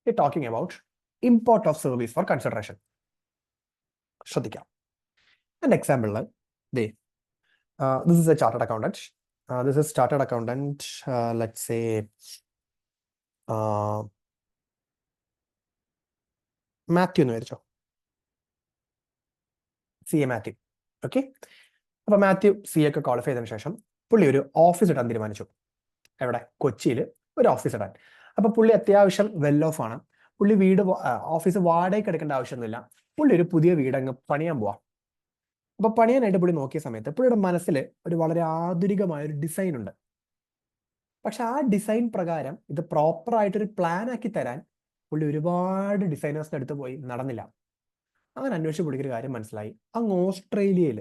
we're talking about import of service for consideration. ശ്രദ്ധിക്കാം. An example, this is a chartered accountant. This is chartered accountant, let's say Mathew എന്ന് വിചാരിച്ചോ, CA Mathew. Okay, അപ്പൊ Mathew CA ഒക്കെ qualify ചെയ്തതിനു ശേഷം പുള്ളി ഒരു ഓഫീസ് ഇടാൻ തീരുമാനിച്ചു. എവിടെ? കൊച്ചിയിൽ ഒരു ഓഫീസ് ഇടാൻ. അപ്പൊ പുള്ളി അത്യാവശ്യം വെൽ ഓഫ് ആണ്. പുള്ളി ഓഫീസ് വാടകയ്ക്ക് എടുക്കേണ്ട ആവശ്യമൊന്നുമില്ല. പുള്ളി ഒരു പുതിയ വീട് അങ്ങ് പണിയാൻ പോവാം. അപ്പൊ പണിയാനായിട്ട് പുള്ളി നോക്കിയ സമയത്ത് പുള്ളിയുടെ മനസ്സിൽ ഒരു വളരെ ആധുനികമായ ഒരു ഡിസൈൻ ഉണ്ട്. പക്ഷെ ആ ഡിസൈൻ പ്രകാരം ഇത് പ്രോപ്പർ ആയിട്ടൊരു പ്ലാൻ ആക്കി തരാൻ പുള്ളി ഒരുപാട് ഡിസൈനേഴ്സിന്റെ അടുത്ത് പോയി, നടന്നില്ല. അങ്ങനെ അന്വേഷിച്ച് പുള്ളിക്കൊരു കാര്യം മനസ്സിലായി. അങ്ങ് ഓസ്ട്രേലിയയിൽ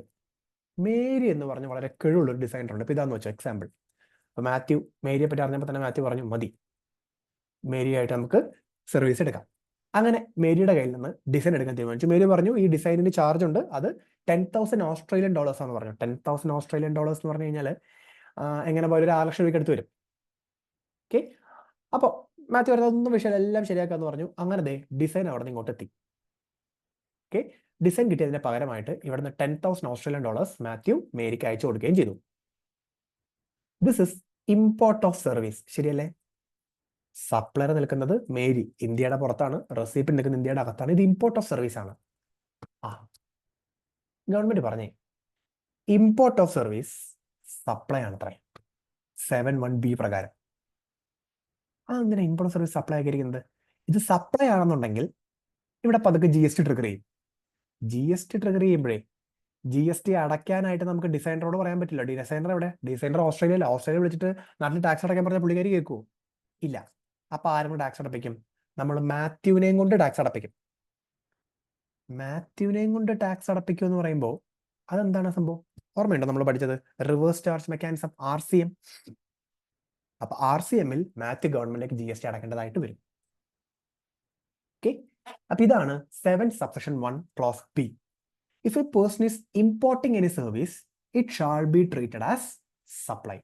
മേരി എന്ന് പറഞ്ഞ വളരെ കഴിവുള്ള ഒരു ഡിസൈനർ ഉണ്ട്. ഇപ്പൊ ഇതാന്ന് വെച്ചോ എക്സാമ്പിൾ. അപ്പൊ മാത്യു മേരിയെ പറ്റി അറിഞ്ഞപ്പോൾ തന്നെ മാത്യു പറഞ്ഞു, മതി, മേരിയായിട്ട് നമുക്ക് സർവീസ് എടുക്കാം. അങ്ങനെ മേരിയുടെ കയ്യിൽ നിന്ന് ഡിസൈൻ എടുക്കാൻ തീരുമാനിച്ചു. മേരി പറഞ്ഞു, ഈ ഡിസൈനിന് ചാർജ് ഉണ്ട്, അത് $10,000 ഓസ്ട്രേലിയൻ ഡോളേഴ്സ് ആണെന്ന് പറഞ്ഞു. $10,000 ഓസ്ട്രേലിയൻ ഡോളേഴ്സ് എന്ന് പറഞ്ഞു കഴിഞ്ഞാൽ എങ്ങനെ പോയാലും ഒരു 6 ലക്ഷം രൂപയ്ക്ക് അടുത്ത് വരും. ഓക്കെ, അപ്പോൾ മാത്യു പറഞ്ഞത് ഒന്നും വിഷയം എല്ലാം ശരിയാക്കാന്ന് പറഞ്ഞു. അങ്ങനെ ഡിസൈൻ അവിടെ നിന്ന് ഇങ്ങോട്ട് എത്തി. ഓക്കെ, ഡിസൈൻ കിട്ടിയതിന് പകരമായിട്ട് ഇവിടുന്ന് $10,000 ഓസ്ട്രേലിയൻ ഡോളേഴ്സ് മാത്യു മേരിക്ക് അയച്ചു കൊടുക്കുകയും ചെയ്തു. This is import of service, ശരിയല്ലേ? സപ്ലയർ നിൽക്കുന്നത് മേരി, ഇന്ത്യയുടെ പുറത്താണ്. റെസിപ്പിന്റ് നിൽക്കുന്നത് ഇന്ത്യയുടെ അകത്താണ്. ഇത് ഇമ്പോർട്ട് ഓഫ് സർവീസ് ആണ്. ഗവൺമെന്റ് പറഞ്ഞേ ഇമ്പോർട്ട് ഓഫ് സർവീസ് സപ്ലൈ ആണ് അത്രേ, 7(1)B പ്രകാരം. എന്തിനാ ഇമ്പോർട്ട് ഓഫ് സർവീസ് സപ്ലൈ ആക്കിയിരിക്കുന്നത്? ഇത് സപ്ലൈ ആണെന്നുണ്ടെങ്കിൽ ഇവിടെ പതുക്കെ GST ട്രിഗർ ചെയ്യും. GST ട്രിഗർ ചെയ്യുമ്പോഴേ GST അടയ്ക്കാനായിട്ട് നമുക്ക് ഡിസൈനറോട് പറയാൻ പറ്റില്ല. ഡിസൈനർ എവിടെ? ഡിസൈനർ ഓസ്ട്രേലിയയില. ഓസ്ട്രേലിയ വിളിച്ചിട്ട് നാട്ടിൽ ടാക്സ് അടയ്ക്കാൻ പറഞ്ഞ പുള്ളിക്കാരി കേൾക്കുമോ? ഇല്ല. അപ്പൊ ആരും ടാക്സ് അടപ്പിക്കും? നമ്മൾ മാത്യുവിനെയും കൊണ്ട് ടാക്സ് അടപ്പിക്കും. മാത്യുവിനെയും കൊണ്ട് ടാക്സ് അടപ്പിക്കും എന്ന് പറയുമ്പോൾ അതെന്താണ് സംഭവം? ഓർമ്മയുണ്ടോ നമ്മൾ പഠിച്ചത്? Reverse charge mechanism, RCM. അപ്പൊ RCM-ൽ മാത്യു ഗവൺമെന്റിലേക്ക് GST അടക്കേണ്ടതായിട്ട് വരും. ഓക്കെ, അപ്പൊ ഇതാണ് 7 subsection 1 clause B. If a person is importing any service, it shall be treated as supply.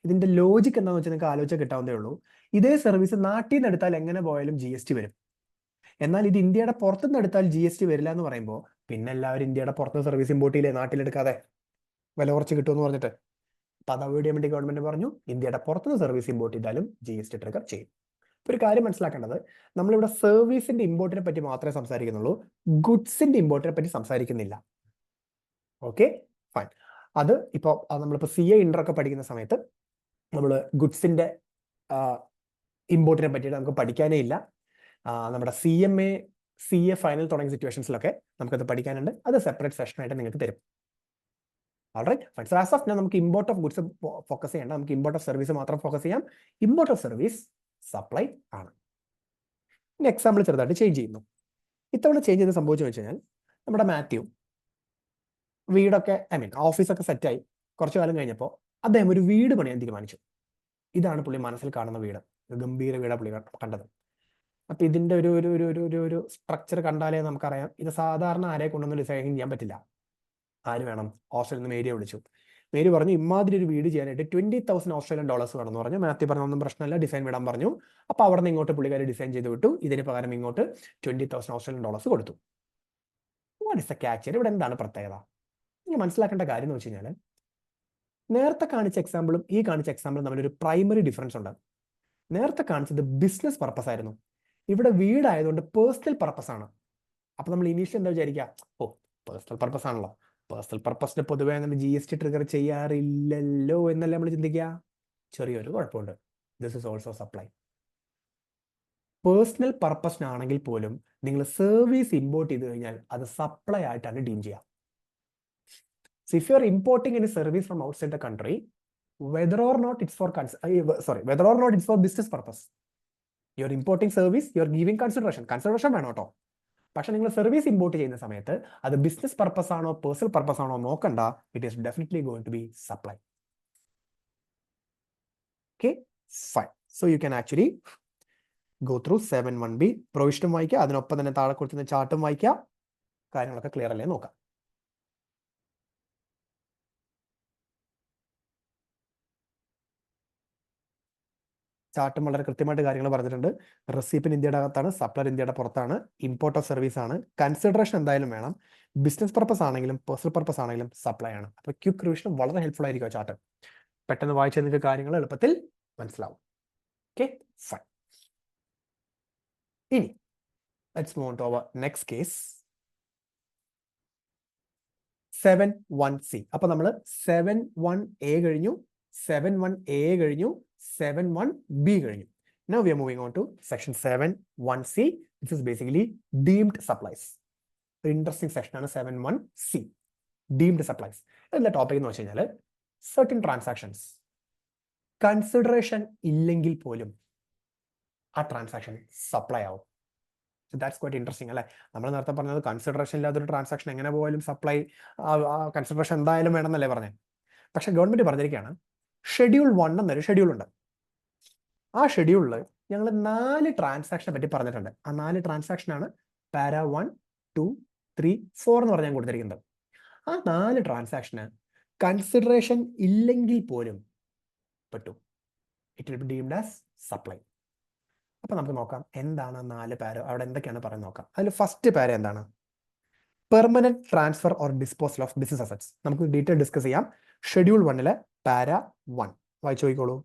ഇതിന്റെ ലോജിക് എന്താണെന്ന് വെച്ചാൽ നിങ്ങൾക്ക് ആലോചിച്ചാൽ കിട്ടാവുന്നതേ ഉള്ളൂ. ഇതേ സർവീസ് നാട്ടിൽ നിന്ന് എടുത്താൽ എങ്ങനെ പോയാലും GST വരും. എന്നാൽ ഇത് ഇന്ത്യയുടെ പുറത്തുനിന്ന് എടുത്താൽ GST വരില്ല എന്ന് പറയുമ്പോൾ പിന്നെ എല്ലാവരും ഇന്ത്യയുടെ പുറത്ത് സർവീസ് ഇമ്പോർട്ട് ചെയ്യില്ലേ, നാട്ടിലെടുക്കാതെ വില കുറച്ച് കിട്ടുമെന്ന് പറഞ്ഞിട്ട്. അപ്പൊ അത് അവോയ്ഡ് ചെയ്യാൻ വേണ്ടി ഗവൺമെന്റ് പറഞ്ഞു, ഇന്ത്യയുടെ പുറത്തുനിന്ന് സർവീസ് ഇമ്പോർട്ട് ചെയ്താലും GST ട്രിഗർ ചെയ്യും. ഒരു കാര്യം മനസ്സിലാക്കേണ്ടത്, നമ്മളിവിടെ സർവീസിന്റെ ഇമ്പോർട്ടിനെ പറ്റി മാത്രമേ സംസാരിക്കുന്നുള്ളൂ, ഗുഡ്സിന്റെ ഇമ്പോർട്ടിനെ പറ്റി സംസാരിക്കുന്നില്ല. Okay, fine. അത് നമ്മളിപ്പോൾ CA ഇന്റർ ഒക്കെ പഠിക്കുന്ന സമയത്ത് നമ്മൾ ഗുഡ്സിന്റെ ഇമ്പോർട്ടിനെ പറ്റിയിട്ട് നമുക്ക് പഠിക്കാനേ ഇല്ല. നമ്മുടെ CA ഫൈനൽ തുടങ്ങിയ സിറ്റുവേഷൻസിലൊക്കെ നമുക്കത് പഠിക്കാനുണ്ട്. അത് സെപ്പറേറ്റ് സെഷനായിട്ട് നിങ്ങൾക്ക് തരും. Alright, fine. So as of now നമുക്ക് ഇമ്പോർട്ട് ഓഫ് ഗുഡ്സ് ഫോക്കസ് ചെയ്യേണ്ട, നമുക്ക് ഇമ്പോർട്ട് ഓഫ് സർവീസ് മാത്രം ഫോക്കസ് ചെയ്യാം. ഇമ്പോർട്ട് ഓഫ് സർവീസ് സപ്ലൈ ആണ്. ഇനി എക്സാമ്പിൾ ചെറുതായിട്ട് ചേഞ്ച് ചെയ്യുന്നു. ഇത്തവണ ചേഞ്ച് ചെയ്ത് സംഭവിച്ചു വെച്ച് കഴിഞ്ഞാൽ, നമ്മുടെ മാത്യു വീടൊക്കെ ഓഫീസൊക്കെ സെറ്റായി കുറച്ചു കാലം കഴിഞ്ഞപ്പോൾ അദ്ദേഹം ഒരു വീട് പണിയാൻ തീരുമാനിച്ചു. ഇതാണ് പുള്ളി മനസ്സിൽ കാണുന്ന വീട്, ഒരു ഗംഭീര വീടാണ് പുള്ളി കണ്ടത്. അപ്പൊ ഇതിന്റെ ഒരു സ്ട്രക്ചർ കണ്ടാലേ നമുക്കറിയാം ഇത് സാധാരണ ആരെ കൊണ്ടൊന്നും ഡിസൈൻ ചെയ്യാൻ പറ്റില്ല. ആര് വേണം? ഓസ്ട്രേലിയയിൽ നിന്ന് മേരിയെ വിളിച്ചു. മേരി പറഞ്ഞു, ഇമാതിരി ഒരു വീട് ചെയ്യാനായിട്ട് $20,000 ഓസ്ട്രേലിയൻ ഡോളേഴ്സ് വേണമെന്ന് പറഞ്ഞു. മാത്യു പറഞ്ഞൊന്നും പ്രശ്നമില്ല, ഡിസൈൻ വിടാൻ പറഞ്ഞു. അപ്പൊ അവിടെ നിന്ന് ഇങ്ങോട്ട് പുള്ളിക്കാരി ഡിസൈൻ ചെയ്ത് വിട്ടു. ഇതിന് പകരം ഇങ്ങോട്ട് $20,000 ഓസ്ട്രേലിയൻ ഡോളേഴ്സ് കൊടുത്തു. What is the catch? ഇവിടെ എന്താണ് പ്രത്യേകത? നിങ്ങൾ മനസ്സിലാക്കേണ്ട കാര്യം എന്ന് വെച്ച് കഴിഞ്ഞാൽ, നേരത്തെ കാണിച്ച എക്സാമ്പിളും ഈ കാണിച്ച എക്സാമ്പിളും തമ്മിലൊരു പ്രൈമറി ഡിഫറൻസ് ഉണ്ട്. നേരത്തെ കാണിച്ചത് ബിസിനസ് പർപ്പസ് ആയിരുന്നു, ഇവിടെ വീടായതുകൊണ്ട് പേഴ്സണൽ പർപ്പസ് ആണ്. അപ്പൊ നമ്മൾ ഇനീഷ്യൽ എന്താ വിചാരിക്കുക? പേഴ്സണൽ പർപ്പസ് ആണല്ലോ, പേഴ്സണൽ പർപ്പസിന് പൊതുവെ അങ്ങനെ GST ട്രിഗർ ചെയ്യാറില്ലല്ലോ എന്നല്ലേ നമ്മൾ ചിന്തിക്കുക. ചെറിയൊരു കുഴപ്പമുണ്ട്. This is also supply. Personal പർപ്പസിനാണെങ്കിൽ പോലും നിങ്ങൾ സർവീസ് ഇമ്പോർട്ട് ചെയ്ത് കഴിഞ്ഞാൽ അത് സപ്ലൈ ആയിട്ടാണ് ഡീം ചെയ്യുക. So if you are importing any service from outside the country, whether or not it's for business purpose, you are importing service, you are giving consideration വേണം കേട്ടോ. പക്ഷെ നിങ്ങൾ സർവീസ് ഇമ്പോർട്ട് ചെയ്യുന്ന സമയത്ത് അത് ബിസിനസ് പർപ്പസ് ആണോ personal purpose ആണോ നോക്കണ്ട. It is definitely going to be supply. Okay, fine. So you can actually go through 7(1)B പ്രൊവിഷനും വായിക്കുക, അതിനൊപ്പം തന്നെ താഴെ കൊടുക്കുന്ന ചാർട്ടും വായിക്കുക. കാര്യങ്ങളൊക്കെ ക്ലിയർ അല്ലേ നോക്കാം. ചാർട്ടും വളരെ കൃത്യമായിട്ട് കാര്യങ്ങൾ പറഞ്ഞിട്ടുണ്ട്. റെസിപ്പിൻ ഇന്ത്യയുടെ അകത്താണ്, സപ്ലയർ ഇന്ത്യയുടെ പുറത്താണ്, ഇമ്പോർട്ട് ഓഫ് സർവീസ് ആണ്, കൺസിഡറേഷൻ എന്തായാലും വേണം, ബിസിനസ് പർപ്പസ് ആണെങ്കിലും പേഴ്സണൽ പർപ്പസ് ആണെങ്കിലും സപ്ലൈ ആണ്. അപ്പോൾ ക്വിക്ക് റിവിഷൻ വളരെ ഹെൽപ്ഫുൾ ആയിരിക്കും ആ ചാർട്ട്. പെട്ടെന്ന് വായിച്ചാൽ നിങ്ങൾക്ക് കാര്യങ്ങൾ എളുപ്പത്തിൽ മനസ്സിലാവും. Okay, fine. ഇനി let's move on to our next case. 7.1c. അപ്പോൾ നമ്മൾ 7.1a കഴിഞ്ഞു, 7.1a കഴിഞ്ഞു, 7.1b കഴിഞ്ഞു. Now we are moving on to section 7.1c, which is basically deemed supplies. ഒരു ഇൻട്രസ്റ്റിംഗ് സെക്ഷൻ ആണ് 7.1c, ഡീംഡ് സപ്ലൈസ്. എന്താ topic എന്ന് വെച്ച് കഴിഞ്ഞാൽ സർട്ടൻ ട്രാൻസാക്ഷൻസ് കൺസിഡറേഷൻ ഇല്ലെങ്കിൽ പോലും ആ ട്രാൻസാക്ഷൻ സപ്ലൈ ആവും. ദാറ്റ്സ് ക്വൈറ്റ് ഇൻട്രസ്റ്റിംഗ് അല്ലേ? നമ്മൾ നേരത്തെ പറഞ്ഞത് കൺസിഡറേഷൻ ഇല്ലാത്തൊരു ട്രാൻസാക്ഷൻ എങ്ങനെ പോയാലും സപ്ലൈ, കൺസിഡറേഷൻ എന്തായാലും വേണമെന്നല്ലേ പറഞ്ഞത്. പക്ഷെ ഗവൺമെന്റ് പറഞ്ഞിരിക്കുകയാണ് ഷെഡ്യൂൾ 1 എന്നൊരു ഷെഡ്യൂൾ ഉണ്ട്. ആ ഷെഡ്യൂളിൽ ഞങ്ങൾ 4 ട്രാൻസാക്ഷനെ പറ്റി പറഞ്ഞിട്ടുണ്ട്. ആ 4 ട്രാൻസാക്ഷനാണ് പാര 1, 2, 3, 4 എന്ന് പറഞ്ഞാൽ കൊടുത്തിരിക്കുന്നത്. ആ 4 ട്രാൻസാക്ഷന് കൺസിഡറേഷൻ ഇല്ലെങ്കിൽ പോലും പറ്റും. It will B deemed as supply. അപ്പൊ നമുക്ക് നോക്കാം എന്താണ് 4 പാര, അവിടെ എന്തൊക്കെയാണ് പറയുന്നത് നോക്കാം. അതിൽ ഫസ്റ്റ് പാര എന്താണ്? Permanent transfer or disposal of business assets. നമുക്ക് ഡീറ്റെയിൽ ഡിസ്കസ് ചെയ്യാം. ഷെഡ്യൂൾ 1 പാര 1 വായിച്ചു നോക്കിക്കോളൂ.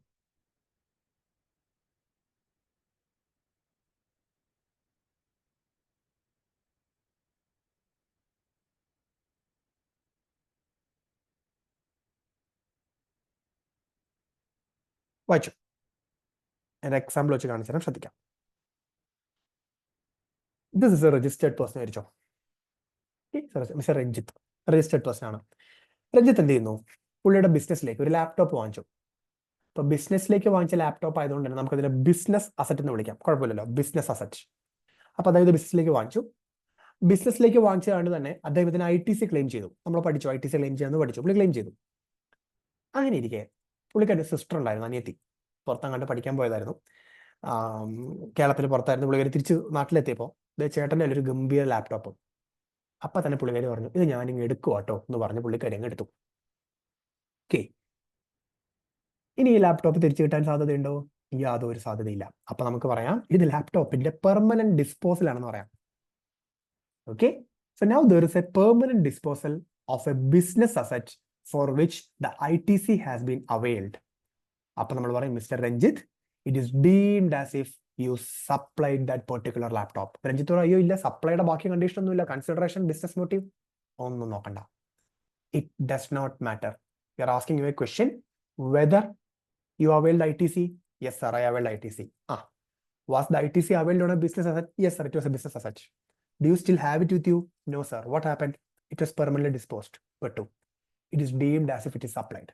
വായിച്ചു. എന്റെ എക്സാമ്പിൾ വെച്ച് കാണിച്ചു തരാം, ശ്രദ്ധിക്കാം. This is a registered person ആയിരിച്ചോ, മിസ്റ്റർ രഞ്ജിത്ത് രജിസ്റ്റേർഡ് പേഴ്സൺ ആണ്. രഞ്ജിത്ത് എന്ത് ചെയ്യുന്നു? പുള്ളിയുടെ ബിസിനസ്സിലേക്ക് ഒരു ലാപ്ടോപ്പ് വാങ്ങിച്ചു. അപ്പൊ ബിസിനസ്സിലേക്ക് വാങ്ങിച്ച ലാപ്ടോപ്പ് ആയതുകൊണ്ട് തന്നെ നമുക്ക് അതിനെ ബിസിനസ് അസറ്റ് എന്ന് വിളിക്കാം, കുഴപ്പമില്ലല്ലോ, ബിസിനസ് അസറ്റ്. അപ്പൊ അതായത് ബിസിനസ്സിലേക്ക് വാങ്ങിച്ചു. ബിസിനസ്സിലേക്ക് വാങ്ങിച്ചതുകൊണ്ട് തന്നെ അദ്ദേഹത്തിന് ITC ക്ലെയിം ചെയ്തു. നമ്മൾ പഠിച്ചു, ITC ക്ലെയിം ചെയ്യാന്ന് പഠിച്ചു, പുള്ളി ക്ലെയിം ചെയ്തു. അങ്ങനെ ഇരിക്കെ പുള്ളിക്കാരുടെ സിസ്റ്റർ ഉണ്ടായിരുന്നു, അനിയത്തി, പുറത്തങ്ങാണ്ട് പഠിക്കാൻ പോയതായിരുന്നു. കേരളത്തിൽ പുറത്തായിരുന്നു. പുള്ളിക്കാരി തിരിച്ച് നാട്ടിലെത്തിയപ്പോൾ ചേട്ടൻ്റെ ഒരു ഗംഭീര ലാപ്ടോപ്പ്. അപ്പൊ തന്നെ പുള്ളിക്കാരി പറഞ്ഞു, ഇത് ഞാനിങ്ങ് എടുക്കുക കേട്ടോ എന്ന് പറഞ്ഞ് പുള്ളിക്കാരി അങ്ങ് എടുത്തു. ഓക്കെ, ഇനി ഈ ലാപ്ടോപ്പ് തിരിച്ചു കിട്ടാൻ സാധ്യതയുണ്ടോ? യാതൊരു സാധ്യതയില്ല. അപ്പൊ നമുക്ക് പറയാം ഇത് ലാപ്ടോപ്പിന്റെ പെർമനന്റ് ഡിസ്പോസൽ ആണെന്ന് പറയാം. Okay, so now there is a permanent disposal of a business asset for which the ITC has been availed. അപ്പൊ നമ്മൾ പറയും mister Ranjith, it is deemed as if you supplied that particular laptop. Ranjith അയ്യോ ഇല്ല, സപ്ലൈയുടെ ബാക്കി condition ഒന്നും ഇല്ല, consideration, business motive ഒന്നും നോക്കണ്ട. It does not matter. You are asking you a question whether you availed ITC? Yes sir, I availed ITC. Was the ITC availed on a business asset? Yes sir, it was a business asset. Do you still have it with you? No sir. What happened? It was permanently disposed. But it is deemed as if it is supplied.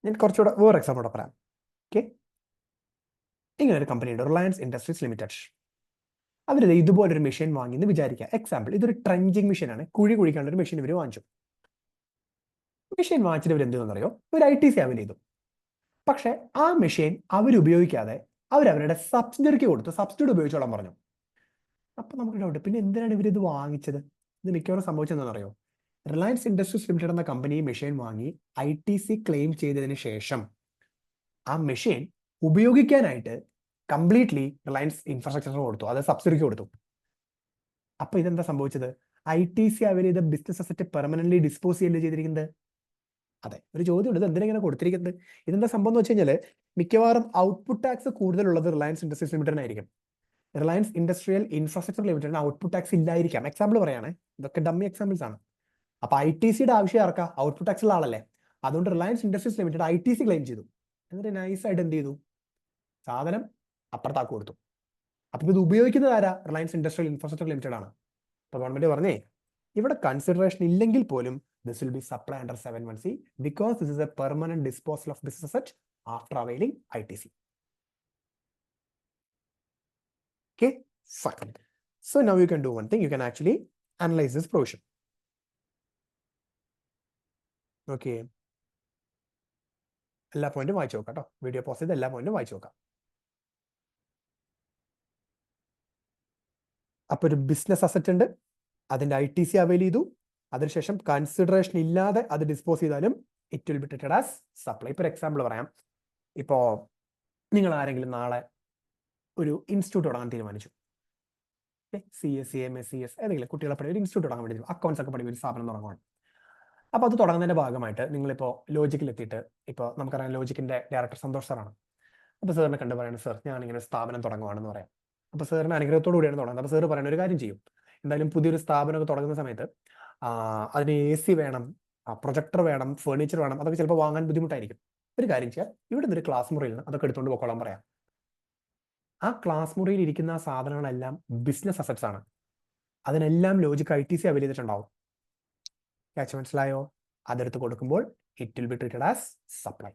ഞാൻ കുറച്ചുകൂടെ വേറെ example പറയാം. Okay, ഇങ്ങനെ ഒരു കമ്പനിയുണ്ട്, Reliance industries limited. അവർ ഇതുപോലൊരു machine വാങ്ങിയെന്ന് വിചാരിക്കുക. Example, ഇതൊരു trenching മെഷീനാണ്, കുഴി കുഴിക്കാനുള്ള ഒരു മെഷീൻ ഇവർ വാങ്ങിച്ചു. മെഷീൻ വാങ്ങിച്ചിട്ട് ഇവർ എന്ത് ചെയ്യുന്നറിയോ? ഒരു ITC അവൈൽ ചെയ്തു. പക്ഷെ ആ മെഷീൻ അവരുപയോഗിക്കാതെ അവരവരുടെ സബ്സിഡറിക്ക് കൊടുത്തു, സബ്സിഡി ഉപയോഗിച്ചോളാൻ പറഞ്ഞു. അപ്പൊ നമുക്ക് ഡൗട്ട്, പിന്നെ എന്തിനാണ് ഇവരിത് വാങ്ങിച്ചത്? ഇത് മിക്കവാറും സംഭവിച്ചതെന്നറിയോ? റിലയൻസ് ഇൻഡസ്ട്രീസ് ലിമിറ്റഡ് എന്ന കമ്പനി മെഷീൻ വാങ്ങി ITC ക്ലെയിം ചെയ്തതിന് ശേഷം ആ മെഷീൻ ഉപയോഗിക്കാനായിട്ട് കംപ്ലീറ്റ്ലി റിലയൻസ് ഇൻഫ്രാസ്ട്രക്ചർ കൊടുത്തു, അത് സബ്സിഡിക്ക് കൊടുത്തു. അപ്പൊ ഇതെന്താ സംഭവിച്ചത്? ITC അവർ ഇത് ബിസിനസ് അസറ്റ് പെർമനന്റ്ലി ഡിസ്പോസ് ചെയ്യല്ലേ ചെയ്തിരിക്കുന്നത്? അതെ, ഒരു ചോദ്യമുണ്ട്, ഇത് എന്തിനാ ഇങ്ങനെ കൊടുത്തിരിക്കുന്നത്? ഇതെന്താ സംഭവം എന്ന് വെച്ച് കഴിഞ്ഞാൽ മിക്കവാറും ഔട്ട്പുട്ട് ടാക്സ് കൂടുതലുള്ളത് റിലയൻസ് ഇൻഡസ്ട്രീസ് ലിമിറ്റഡിനായിരിക്കും. റിലയൻസ് ഇൻഡസ്ട്രിയൽ ഇൻഫ്രാസ്ട്രക്ചർ ലിമിറ്റഡിന് ഔട്ട്പുട്ട് ടാക്സ് ഇല്ലായിരിക്കാം. എക്സാമ്പിൾ പറയാണ്, ഇതൊക്കെ ഡമ്മി എക്സാമ്പിൾസ് ആണ്. അപ്പൊ ITCയുടെ ആവശ്യം ആർക്കാ? ഔട്ട്പുട്ട് ടാക്സ് ഉള്ള ആളല്ലേ. അതുകൊണ്ട് Reliance industries limited ITC claim ചെയ്തു. എന്നിട്ട് നൈസായിട്ട് എന്ത് ചെയ്തു? സാധനം അപ്പുറത്താക്ക് കൊടുത്തു. അപ്പൊ ഇത് ഉപയോഗിക്കുന്നത് ആരാ? റിലയൻസ് ഇൻഡസ്ട്രിയൽ ഇൻഫ്രാസ്ട്രക്ചർ ലിമിറ്റഡ് ആണ്. അപ്പൊ ഗവൺമെന്റ് പറഞ്ഞേ ഇവിടെ കൺസിഡറേഷൻ ഇല്ലെങ്കിൽ പോലും this will be supply under 7.1c because this is a permanent disposal of business asset after availing ITC. Okay, fine. So now you can do one thing, you can actually analyze this provision. Okay, എല്ലാ പോയിന്റും വായിച്ചു നോക്കാം കേട്ടോ. Video post ചെയ്ത് എല്ലാ പോയിന്റും വായിച്ചു നോക്കാം. അപ്പൊ ഒരു ബിസിനസ് അസറ്റ് ഉണ്ട്, അതിന്റെ ITC അവൈൽ ചെയ്തു, അതിനുശേഷം കൺസിഡറേഷൻ ഇല്ലാതെ അത് ഡിസ്പോസ് ചെയ്താലും it will be treated as supply. ഇപ്പോൾ എക്സാമ്പിൾ പറയാം. ഇപ്പോൾ നിങ്ങൾ ആരെങ്കിലും നാളെ ഒരു ഇൻസ്റ്റിറ്റ്യൂട്ട് തുടങ്ങാൻ തീരുമാനിച്ചു. CS, CMA, CS ഏതെങ്കിലും കുട്ടികളെ പഠിക്കുന്ന ഒരു ഇൻസ്റ്റിറ്റ്യൂട്ട് തുടങ്ങാൻ വേണ്ടി അക്കൗണ്ട്സ് ഒക്കെ പഠിക്കുന്ന ഒരു സ്ഥാപനം തുടങ്ങുവാണ്. അപ്പോൾ അത് തുടങ്ങുന്നതിന്റെ ഭാഗമായിട്ട് നിങ്ങളിപ്പോൾ ലോജിക്കിൽ എത്തിയിട്ട്, ഇപ്പോൾ നമുക്കറിയാം ലോജിക്കിന്റെ ഡയറക്ടർ സന്തോഷ് സാറാണ്. അപ്പോൾ സാറിനെ കണ്ടു പറയുന്നത്, സാർ ഞാനിങ്ങനെ ഒരു സ്ഥാപനം തുടങ്ങുവാണെന്ന് പറയാം. അപ്പോൾ സാറിന് അനുഗ്രഹത്തോടു കൂടിയാണ് തുടങ്ങുന്നത്. അപ്പോൾ സാർ പറയുന്ന ഒരു കാര്യം ചെയ്യും, എന്തായാലും പുതിയൊരു സ്ഥാപനമൊക്കെ തുടങ്ങുന്ന സമയത്ത് അതിന് AC വേണം, പ്രൊജക്ടർ വേണം, ഫേർണിച്ചർ വേണം, അതൊക്കെ ചിലപ്പോൾ വാങ്ങാൻ ബുദ്ധിമുട്ടായിരിക്കും. ഒരു കാര്യം ചെയ്യാം, ഇവിടെ നിന്നൊരു ക്ലാസ് മുറിയിൽ നിന്ന് അതൊക്കെ എടുത്തുകൊണ്ട് പോയിക്കോളാൻ പറയാം. ആ ക്ലാസ് മുറിയിൽ ഇരിക്കുന്ന സാധനങ്ങളെല്ലാം ബിസിനസ് അസറ്റ്സ് ആണ്. അതിനെല്ലാം ലോജിക് ITC അവൈൽ ചെയ്തിട്ടുണ്ടാവും. ക്യാച്ച് മനസ്സിലായോ? അതെടുത്ത് കൊടുക്കുമ്പോൾ it will be treated as supply.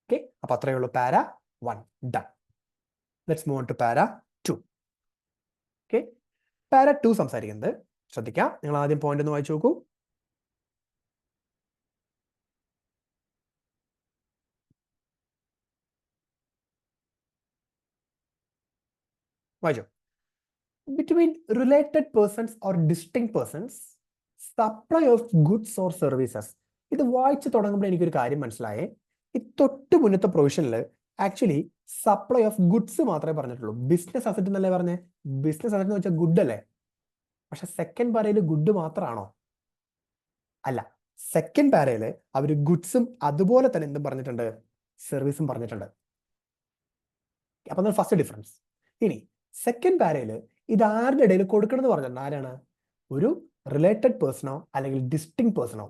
Okay, അപ്പൊ അത്രയേ ഉള്ളൂ para 1 done. Let's move on to para 2. Okay, പാര 2 സംസാരിക്കുന്നത് ശ്രദ്ധിക്കാം. നിങ്ങൾ ആദ്യം പോയിന്റ് ഒന്ന് വായിച്ചു നോക്കൂ. വായിച്ചോ. Between related persons or distinct persons, supply of goods or services. ഇത് വായിച്ചു തുടങ്ങുമ്പോൾ എനിക്കൊരു കാര്യം മനസ്സിലായേ. ഈ തൊട്ട് മുന്നത്തെ പ്രൊവിഷനിൽ ആക്ച്വലി സപ്ലൈ ഓഫ് ഗുഡ്സ് മാത്രമേ പറഞ്ഞിട്ടുള്ളൂ. ബിസിനസ് അസറ്റ് എന്നല്ലേ പറഞ്ഞേ? ബിസിനസ് അസറ്റ് എന്ന് വെച്ചാൽ ഗുഡ് അല്ലേ? പക്ഷെ സെക്കൻഡ് പാരയിൽ ഗുഡ് മാത്രമാണോ? അല്ല, സെക്കൻഡ് പാരയിൽ അവർ ഗുഡ്സും അതുപോലെ തന്നെ എന്തും പറഞ്ഞിട്ടുണ്ട്, സർവീസും പറഞ്ഞിട്ടുണ്ട്. അപ്പൊ ഫസ്റ്റ് ഡിഫറൻസ്. ഇനി സെക്കൻഡ് പാരയിൽ ഇത് ആരുടെ ഇടയിൽ കൊടുക്കണം എന്ന് പറഞ്ഞിട്ടുണ്ട്. ആരാണ്? ഒരു റിലേറ്റഡ് പേഴ്സണോ അല്ലെങ്കിൽ ഡിസ്റ്റിങ് പേഴ്സണോ?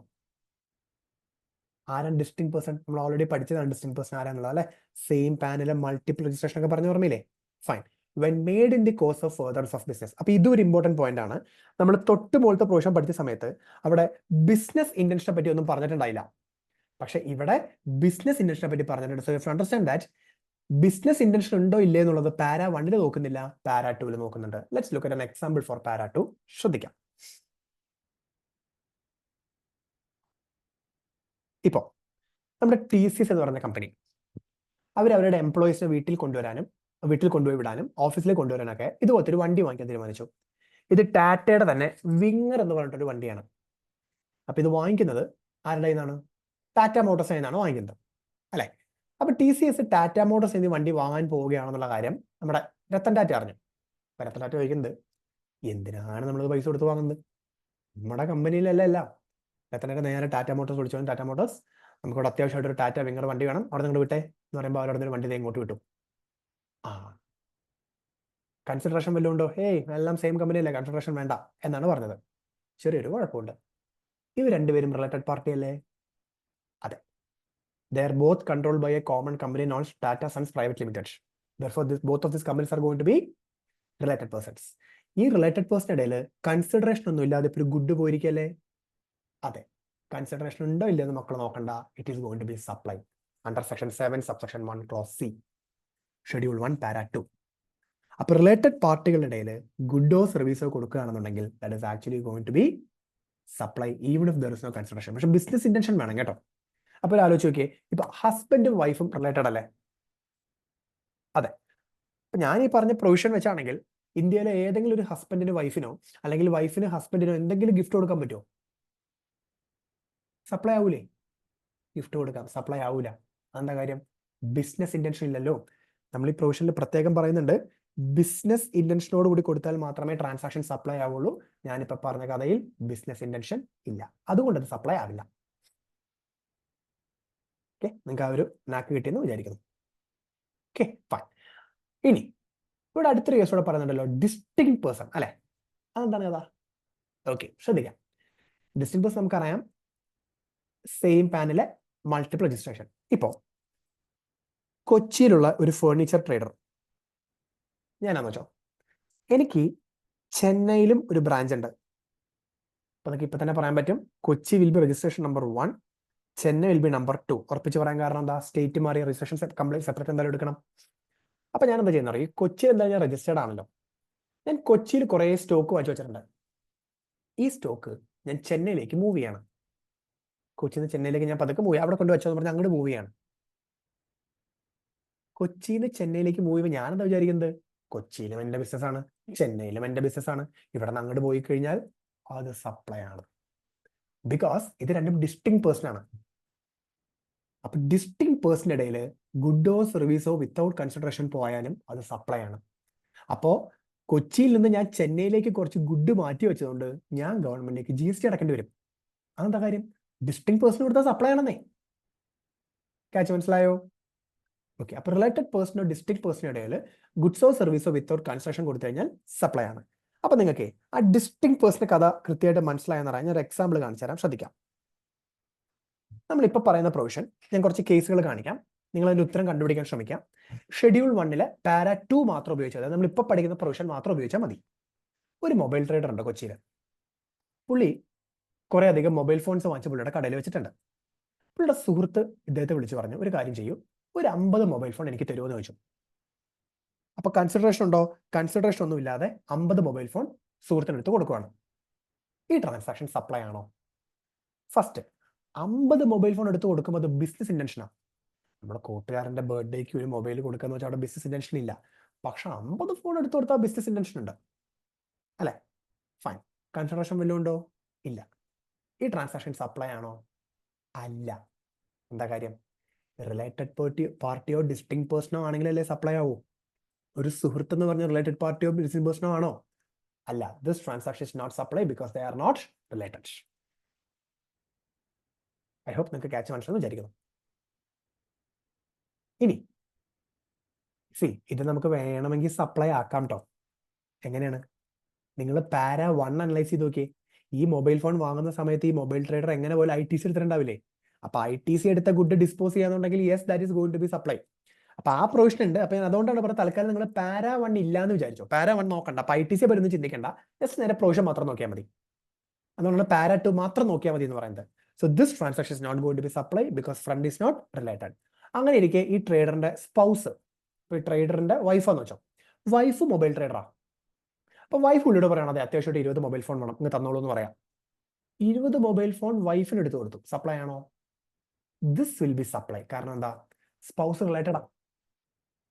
ആരാണ് ഡിസ്റ്റിങ് പേഴ്സൺ? നമ്മൾ ഓൾറെഡി പഠിച്ചതാണ് ഡിസ്റ്റിങ് പേഴ്സൺ ആരാണുള്ളത് അല്ലെ? സെയിം പാനൽ മൾട്ടിപ്പിൾ രജിസ്ട്രേഷൻ ഒക്കെ പറഞ്ഞ ഓർമ്മയില്ലേ? Fine. When made in the course of furtherance of business. അപ്പൊ ഇതും ഒരു ഇമ്പോർട്ടന്റ് പോയിന്റ് ആണ്. നമ്മൾ തൊട്ട് മുകളിലത്തെ പ്രൊവിഷൻ പഠിച്ച സമയത്ത് അവിടെ ബിസിനസ് ഇന്റൻഷനെ പറ്റി ഒന്നും പറഞ്ഞിട്ടുണ്ടായില്ല. പക്ഷെ ഇവിടെ ബിസിനസ് ഇന്റൻഷനെ പറ്റി പറഞ്ഞിട്ടുണ്ട്. So you understand that business intention ഉണ്ടോ ഇല്ലേ എന്നുള്ളത് പാര 1 നോക്കുന്നില്ല, പാര 2 നോക്കുന്നുണ്ട്. Let's look at an example for പാര 2. ശ്രദ്ധിക്കാം. ഇപ്പോ നമ്മുടെ TCS എന്ന് പറയുന്ന കമ്പനി, അവരുടെ എംപ്ലോയീസിനെ വീട്ടിൽ കൊണ്ടുപോയി വിടാനും ഓഫീസിലേക്ക് കൊണ്ടുവരാനൊക്കെ ഇതുപോലത്തെ ഒരു വണ്ടി വാങ്ങിക്കാൻ തീരുമാനിച്ചു. ഇത് ടാറ്റയുടെ തന്നെ വിങ്ങർ എന്ന് പറഞ്ഞിട്ടൊരു വണ്ടിയാണ്. അപ്പൊ ഇത് വാങ്ങിക്കുന്നത് ആരുടെ നിന്നാണ്? ടാറ്റ മോട്ടോഴ്സിൽ നിന്നാണ് വാങ്ങിക്കുന്നത് അല്ലെ? അപ്പൊ TCS ടാറ്റ മോട്ടോഴ്സ് എന്നീ വണ്ടി വാങ്ങാൻ പോവുകയാണെന്നുള്ള കാര്യം നമ്മുടെ രത്തൻ ടാറ്റ അറിഞ്ഞു. അപ്പൊ രത്തൻ ടാറ്റ ചോദിക്കുന്നത്, എന്തിനാണ് നമ്മളിത് പൈസ കൊടുത്ത് വാങ്ങുന്നത്? നമ്മുടെ കമ്പനിയിലല്ല. രത്തൻ ടാറ്റ നേരെ ടാറ്റ മോട്ടോഴ്സ് വിളിച്ചു. ടാറ്റ മോട്ടോഴ്സ്, നമുക്കിവിടെ അത്യാവശ്യമായിട്ട് ഒരു ടാറ്റ വിങ്ങർ വണ്ടി വേണം, അവിടെ നിങ്ങൾ വിട്ടേ എന്ന് പറയുമ്പോൾ അവരുടെ ഒരു വണ്ടി ഇങ്ങോട്ട് വിട്ടു. കൺസിഡറേഷൻ വല്ലതും ഉണ്ടോ? എല്ലാം സെയിം കമ്പനിയല്ലേ, കൺസിഡറേഷൻ വേണ്ട എന്നാണ് പറഞ്ഞത്. ചെറിയൊരു കുഴപ്പമുണ്ട്. ഇവർ രണ്ടുപേരും റിലേറ്റഡ് പാർട്ടി അല്ലേ? അതെ. They are both controlled by a common company known as Tata Sons Private Limited. Therefore, both of these companies are going to be related persons. ഈ റിലേറ്റഡ് പേഴ്സൺ ഇടയിൽ കൺസിഡറേഷൻ ഒന്നും ഇല്ലാതെ ഇപ്പോൾ ഒരു ഗുഡ് പോയിരിക്കല്ലേ? അതെ. Consideration ഉണ്ടോ ഇല്ലെന്ന് മക്കൾ നോക്കണ്ട. It is going to be supply under section 7 subsection 1 clause C schedule 1 para 2. അപ്പൊ റിലേറ്റഡ് പാർട്ടികളുടെ ഇടയിൽ ഗുഡോ സർവീസോ കൊടുക്കുകയാണെന്നുണ്ടെങ്കിൽ that is actually going to be supply even if there is no consideration. പക്ഷെ ബിസിനസ് ഇന്റൻഷൻ വേണം കേട്ടോ. അപ്പൊ ആലോചിച്ച് നോക്കിയേ, ഇപ്പൊ ഹസ്ബൻഡും വൈഫും റിലേറ്റഡ് അല്ലേ? അതെ. അപ്പൊ ഞാൻ ഈ പറഞ്ഞ പ്രൊവിഷൻ വെച്ചാണെങ്കിൽ ഇന്ത്യയിലെ ഏതെങ്കിലും ഒരു ഹസ്ബൻഡിന് വൈഫിനോ അല്ലെങ്കിൽ വൈഫിന് ഹസ്ബൻഡിനോ എന്തെങ്കിലും ഗിഫ്റ്റ് കൊടുക്കാൻ പറ്റുമോ? സപ്ലൈ ആവൂലേ? ഗിഫ്റ്റ് കൊടുക്കാം, സപ്ലൈ ആവൂല. അതെന്താ കാര്യം? ബിസിനസ് ഇന്റൻഷൻ ഇല്ലല്ലോ. നമ്മൾ ഈ പ്രൊവിഷനിൽ പ്രത്യേകം പറയുന്നുണ്ട്, ബിസിനസ് ഇന്റൻഷനോട് കൂടി കൊടുത്താൽ മാത്രമേ ട്രാൻസാക്ഷൻ സപ്ലൈ ആവുള്ളൂ. ഞാനിപ്പോ പറഞ്ഞ കഥയിൽ ബിസിനസ് ഇന്റൻഷൻ ഇല്ല, അതുകൊണ്ട് അത് സപ്ലൈ ആവില്ല. ഓക്കെ, നിങ്ങൾക്ക് ആ ഒരു നാക്ക് കിട്ടിയെന്ന് വിചാരിക്കുന്നു. Okay, fine. ഇനി ഇവിടെ അടുത്തൊരു കേസ് കൂടെ പറയുന്നുണ്ടല്ലോ, ഡിസ്റ്റിങ് പേഴ്സൺ അല്ലെ? അതെന്താണ് കഥ? ഓക്കെ, ശ്രദ്ധിക്കാം. ഡിസ്റ്റിങ് പേഴ്സൺ നമുക്കറിയാം, സെയിം പാനിലെ മൾട്ടിപ്പിൾ രജിസ്ട്രേഷൻ. ഇപ്പോ കൊച്ചിയിലുള്ള ഒരു ഫേർണിച്ചർ ട്രേഡർ ഞാനാന്ന് വെച്ചോ, എനിക്ക് ചെന്നൈയിലും ഒരു ബ്രാഞ്ച് ഉണ്ട്. അപ്പൊ നമുക്ക് ഇപ്പൊ തന്നെ പറയാൻ പറ്റും, Kochi will be registration number 1, Chennai will be number 2. ഉറപ്പിച്ച് പറയാൻ കാരണം എന്താ? സ്റ്റേറ്റ് മാറിയ രജിസ്ട്രേഷൻ കംപ്ലീറ്റ് സെപ്പറേറ്റ് എന്തായാലും എടുക്കണം. അപ്പൊ ഞാൻ എന്താ ചെയ്യുന്നത്? ഈ കൊച്ചിയിൽ എന്താ, ഞാൻ രജിസ്റ്റേർഡ് ആണല്ലോ. ഞാൻ കൊച്ചിയിൽ കുറെ സ്റ്റോക്ക് വാങ്ങിച്ചു വെച്ചിട്ടുണ്ട്. ഈ സ്റ്റോക്ക് ഞാൻ ചെന്നൈയിലേക്ക് മൂവ് ചെയ്യണം. കൊച്ചിയിൽ നിന്ന് ചെന്നൈയിലേക്ക് ഞാൻ പതുക്കെ മൂവ്, അവിടെ കൊണ്ട് വെച്ചതെന്ന് പറഞ്ഞാൽ അങ്ങോട്ട് മൂവ് ചെയ്യണം. കൊച്ചിയിൽ നിന്ന് ചെന്നൈയിലേക്ക് മൂവ് ചെയ്യുമ്പോൾ ഞാൻ എന്താ വിചാരിക്കുന്നത്? കൊച്ചിയിലും എന്റെ ബിസിനസ് ആണ്, ചെന്നൈയിലും എന്റെ ബിസിനസ് ആണ്. ഇവിടെ നിന്ന് അങ്ങോട്ട് പോയി കഴിഞ്ഞാൽ അത് സപ്ലൈ ആണ്. ബിക്കോസ് ഇത് രണ്ടും ഡിസ്റ്റിങ് പേഴ്സൺ ആണ്. അപ്പൊ ഡിസ്റ്റിങ് പേഴ്സണിന്റെ ഇടയിൽ ഗുഡോ സർവീസോ വിത്തൗട്ട് കൺസിഡറേഷൻ പോയാലും അത് സപ്ലൈ ആണ്. അപ്പോൾ കൊച്ചിയിൽ നിന്ന് ഞാൻ ചെന്നൈയിലേക്ക് കുറച്ച് ഗുഡ് മാറ്റി വെച്ചതുകൊണ്ട് ഞാൻ ഗവൺമെന്റിലേക്ക് GST അടക്കേണ്ടി വരും. അതെന്താ കാര്യം? ഡിസ്റ്റിങ് പേഴ്സൺ കൊടുത്താൽ സപ്ലൈ ആണെന്നേ. കാച്ച് മനസ്സിലായോ? ഓക്കെ, അപ്പൊ റിലേറ്റഡ് പേഴ്സണോ ഡിസ്റ്റിങ് പേഴ്സണോ ഇടയിൽ ഗുഡ്സോ സർവീസോ വിത്തൗട്ട് കൺസിഡറേഷൻ കൊടുത്തു കഴിഞ്ഞാൽ സപ്ലൈ ആണ്. അപ്പൊ നിങ്ങൾക്ക് ആ ഡിസ്റ്റിങ് പേഴ്സൺ കഥ കൃത്യമായിട്ട് മനസ്സിലായെന്ന് പറയാൻ ഞാൻ ഒരു എക്സാമ്പിൾ കാണിച്ചു തരാം, ശ്രദ്ധിക്കാം. നമ്മളിപ്പോൾ പറയുന്ന പ്രൊവിഷൻ ഞാൻ കുറച്ച് കേസുകൾ കാണിക്കാം, നിങ്ങൾ അതിന്റെ ഉത്തരം കണ്ടുപിടിക്കാൻ ശ്രമിക്കാം. ഷെഡ്യൂൾ 1 പാര 2 മാത്രം ഉപയോഗിച്ചാൽ, അതായത് നമ്മളിപ്പോൾ പഠിക്കുന്ന പ്രൊവിഷൻ മാത്രം ഉപയോഗിച്ചാൽ മതി. ഒരു മൊബൈൽ ട്രേഡർ ഉണ്ട് കൊച്ചിയിൽ. പുള്ളി കുറെ അധികം മൊബൈൽ ഫോൺസ് വാങ്ങിച്ച് പുള്ളിയുടെ കടയിൽ വെച്ചിട്ടുണ്ട്. പുള്ളിയുടെ സുഹൃത്ത് ഇദ്ദേഹത്തെ വിളിച്ചു പറഞ്ഞു, ഒരു കാര്യം ചെയ്യൂ, ഒരു 50 മൊബൈൽ ഫോൺ എനിക്ക് തരുമോ എന്ന് ചോദിച്ചു. അപ്പൊ കൺസിഡറേഷൻ ഉണ്ടോ? കൺസിഡറേഷൻ ഒന്നും ഇല്ലാതെ 50 മൊബൈൽ ഫോൺ സുഹൃത്തിനെടുത്ത് കൊടുക്കുകയാണ്. ഈ ട്രാൻസാക്ഷൻ സപ്ലൈ ആണോ? ഫസ്റ്റ്, 50 മൊബൈൽ ഫോൺ എടുത്ത് കൊടുക്കുമ്പോൾ അത് ബിസിനസ് ഇന്റൻഷനാണ്. നമ്മുടെ കൂട്ടുകാരന്റെ ബർത്ത്ഡേക്ക് ഒരു മൊബൈൽ കൊടുക്കാന്ന് വെച്ചാൽ അവിടെ ബിസിനസ് ഇന്റൻഷൻ ഇല്ല. പക്ഷെ 50 ഫോൺ എടുത്ത് കൊടുത്താൽ ബിസിനസ് ഇന്റൻഷൻ ഉണ്ട് അല്ലെ? ഫൈൻ. കൺസിഡറേഷൻ വല്ലതും ഉണ്ടോ? ഇല്ല. ഈ ട്രാൻസാക്ഷൻ സപ്ലൈ ആണോ? അല്ല. എന്താ കാര്യം? റിലേറ്റഡ് പാർട്ടിയോ ഡിസ്റ്റിങ് പേഴ്സണോ ആണെങ്കിലല്ലേ സപ്ലൈ ആവൂ. ഒരു സുഹൃത്ത് എന്ന് പറഞ്ഞ റിലേറ്റഡ് പാർട്ടിയോ ഡിസ്റ്റിങ് പേഴ്സണോ ആണോ? അല്ല. This transaction is not supply because they are not related. I hope നിങ്ങൾക്ക് ക്യാച്ച് മനസ്സിലെന്ന് വിചാരിക്കുന്നു. ഇനി ഇത് നമുക്ക് വേണമെങ്കിൽ സപ്ലൈ ആക്കാം കേട്ടോ. എങ്ങനെയാണ്? നിങ്ങൾ പാര 1 അനലൈസ് ചെയ്ത് നോക്കിയേ. ഈ മൊബൈൽ ഫോൺ വാങ്ങുന്ന സമയത്ത് ഈ മൊബൈൽ ട്രേഡർ എങ്ങനെ പോലെ ITC എടുത്തിട്ടുണ്ടാവില്ലേ? അപ്പൊ ITC എടുത്ത ഗുഡ് ഡിസ്പോസ് ചെയ്യാന്നുണ്ടെങ്കിൽ yes that is going to be supply. അപ്പൊ ആ പ്രൊവിഷൻ ഉണ്ട്. അപ്പൊ അതുകൊണ്ടാണ് പറഞ്ഞത് തൽക്കാലം നിങ്ങൾ പാര 1 ഇല്ലാന്ന് വിചാരിച്ചോ. പാര 1 നോക്കണ്ട, അപ്പൊ ITC വരുന്ന ചിന്തിക്കേണ്ട, ജസ്റ്റ് നേരെ പ്രൊവിഷൻ മാത്രം നോക്കിയാൽ മതി. അതുകൊണ്ടാണ് പാര 2 മാത്രം നോക്കിയാൽ മതി എന്ന് പറയുന്നത്. So this transaction is not going to be supply because friend is not related. അങ്ങനെ ഇരിക്കെ ഈ ട്രേഡറിന്റെ സ്പൗസ്, ഈ ട്രേഡറിന്റെ വൈഫാന്ന് വെച്ചോ, വൈഫ് മൊബൈൽ ട്രേഡറാ. അപ്പൊ വൈഫ് ഉള്ളിയോട് പറയണത് അത്യാവശ്യമായിട്ട് 20 മൊബൈൽ ഫോൺ വേണം, ഇങ്ങ് തന്നോളൂ എന്ന് പറയാം. 20 മൊബൈൽ ഫോൺ വൈഫിന് എടുത്തു കൊടുത്തു. സപ്ലൈ ആണോ? This will be supply. കാരണം എന്താ? സ്പൗസ് റിലേറ്റഡാ.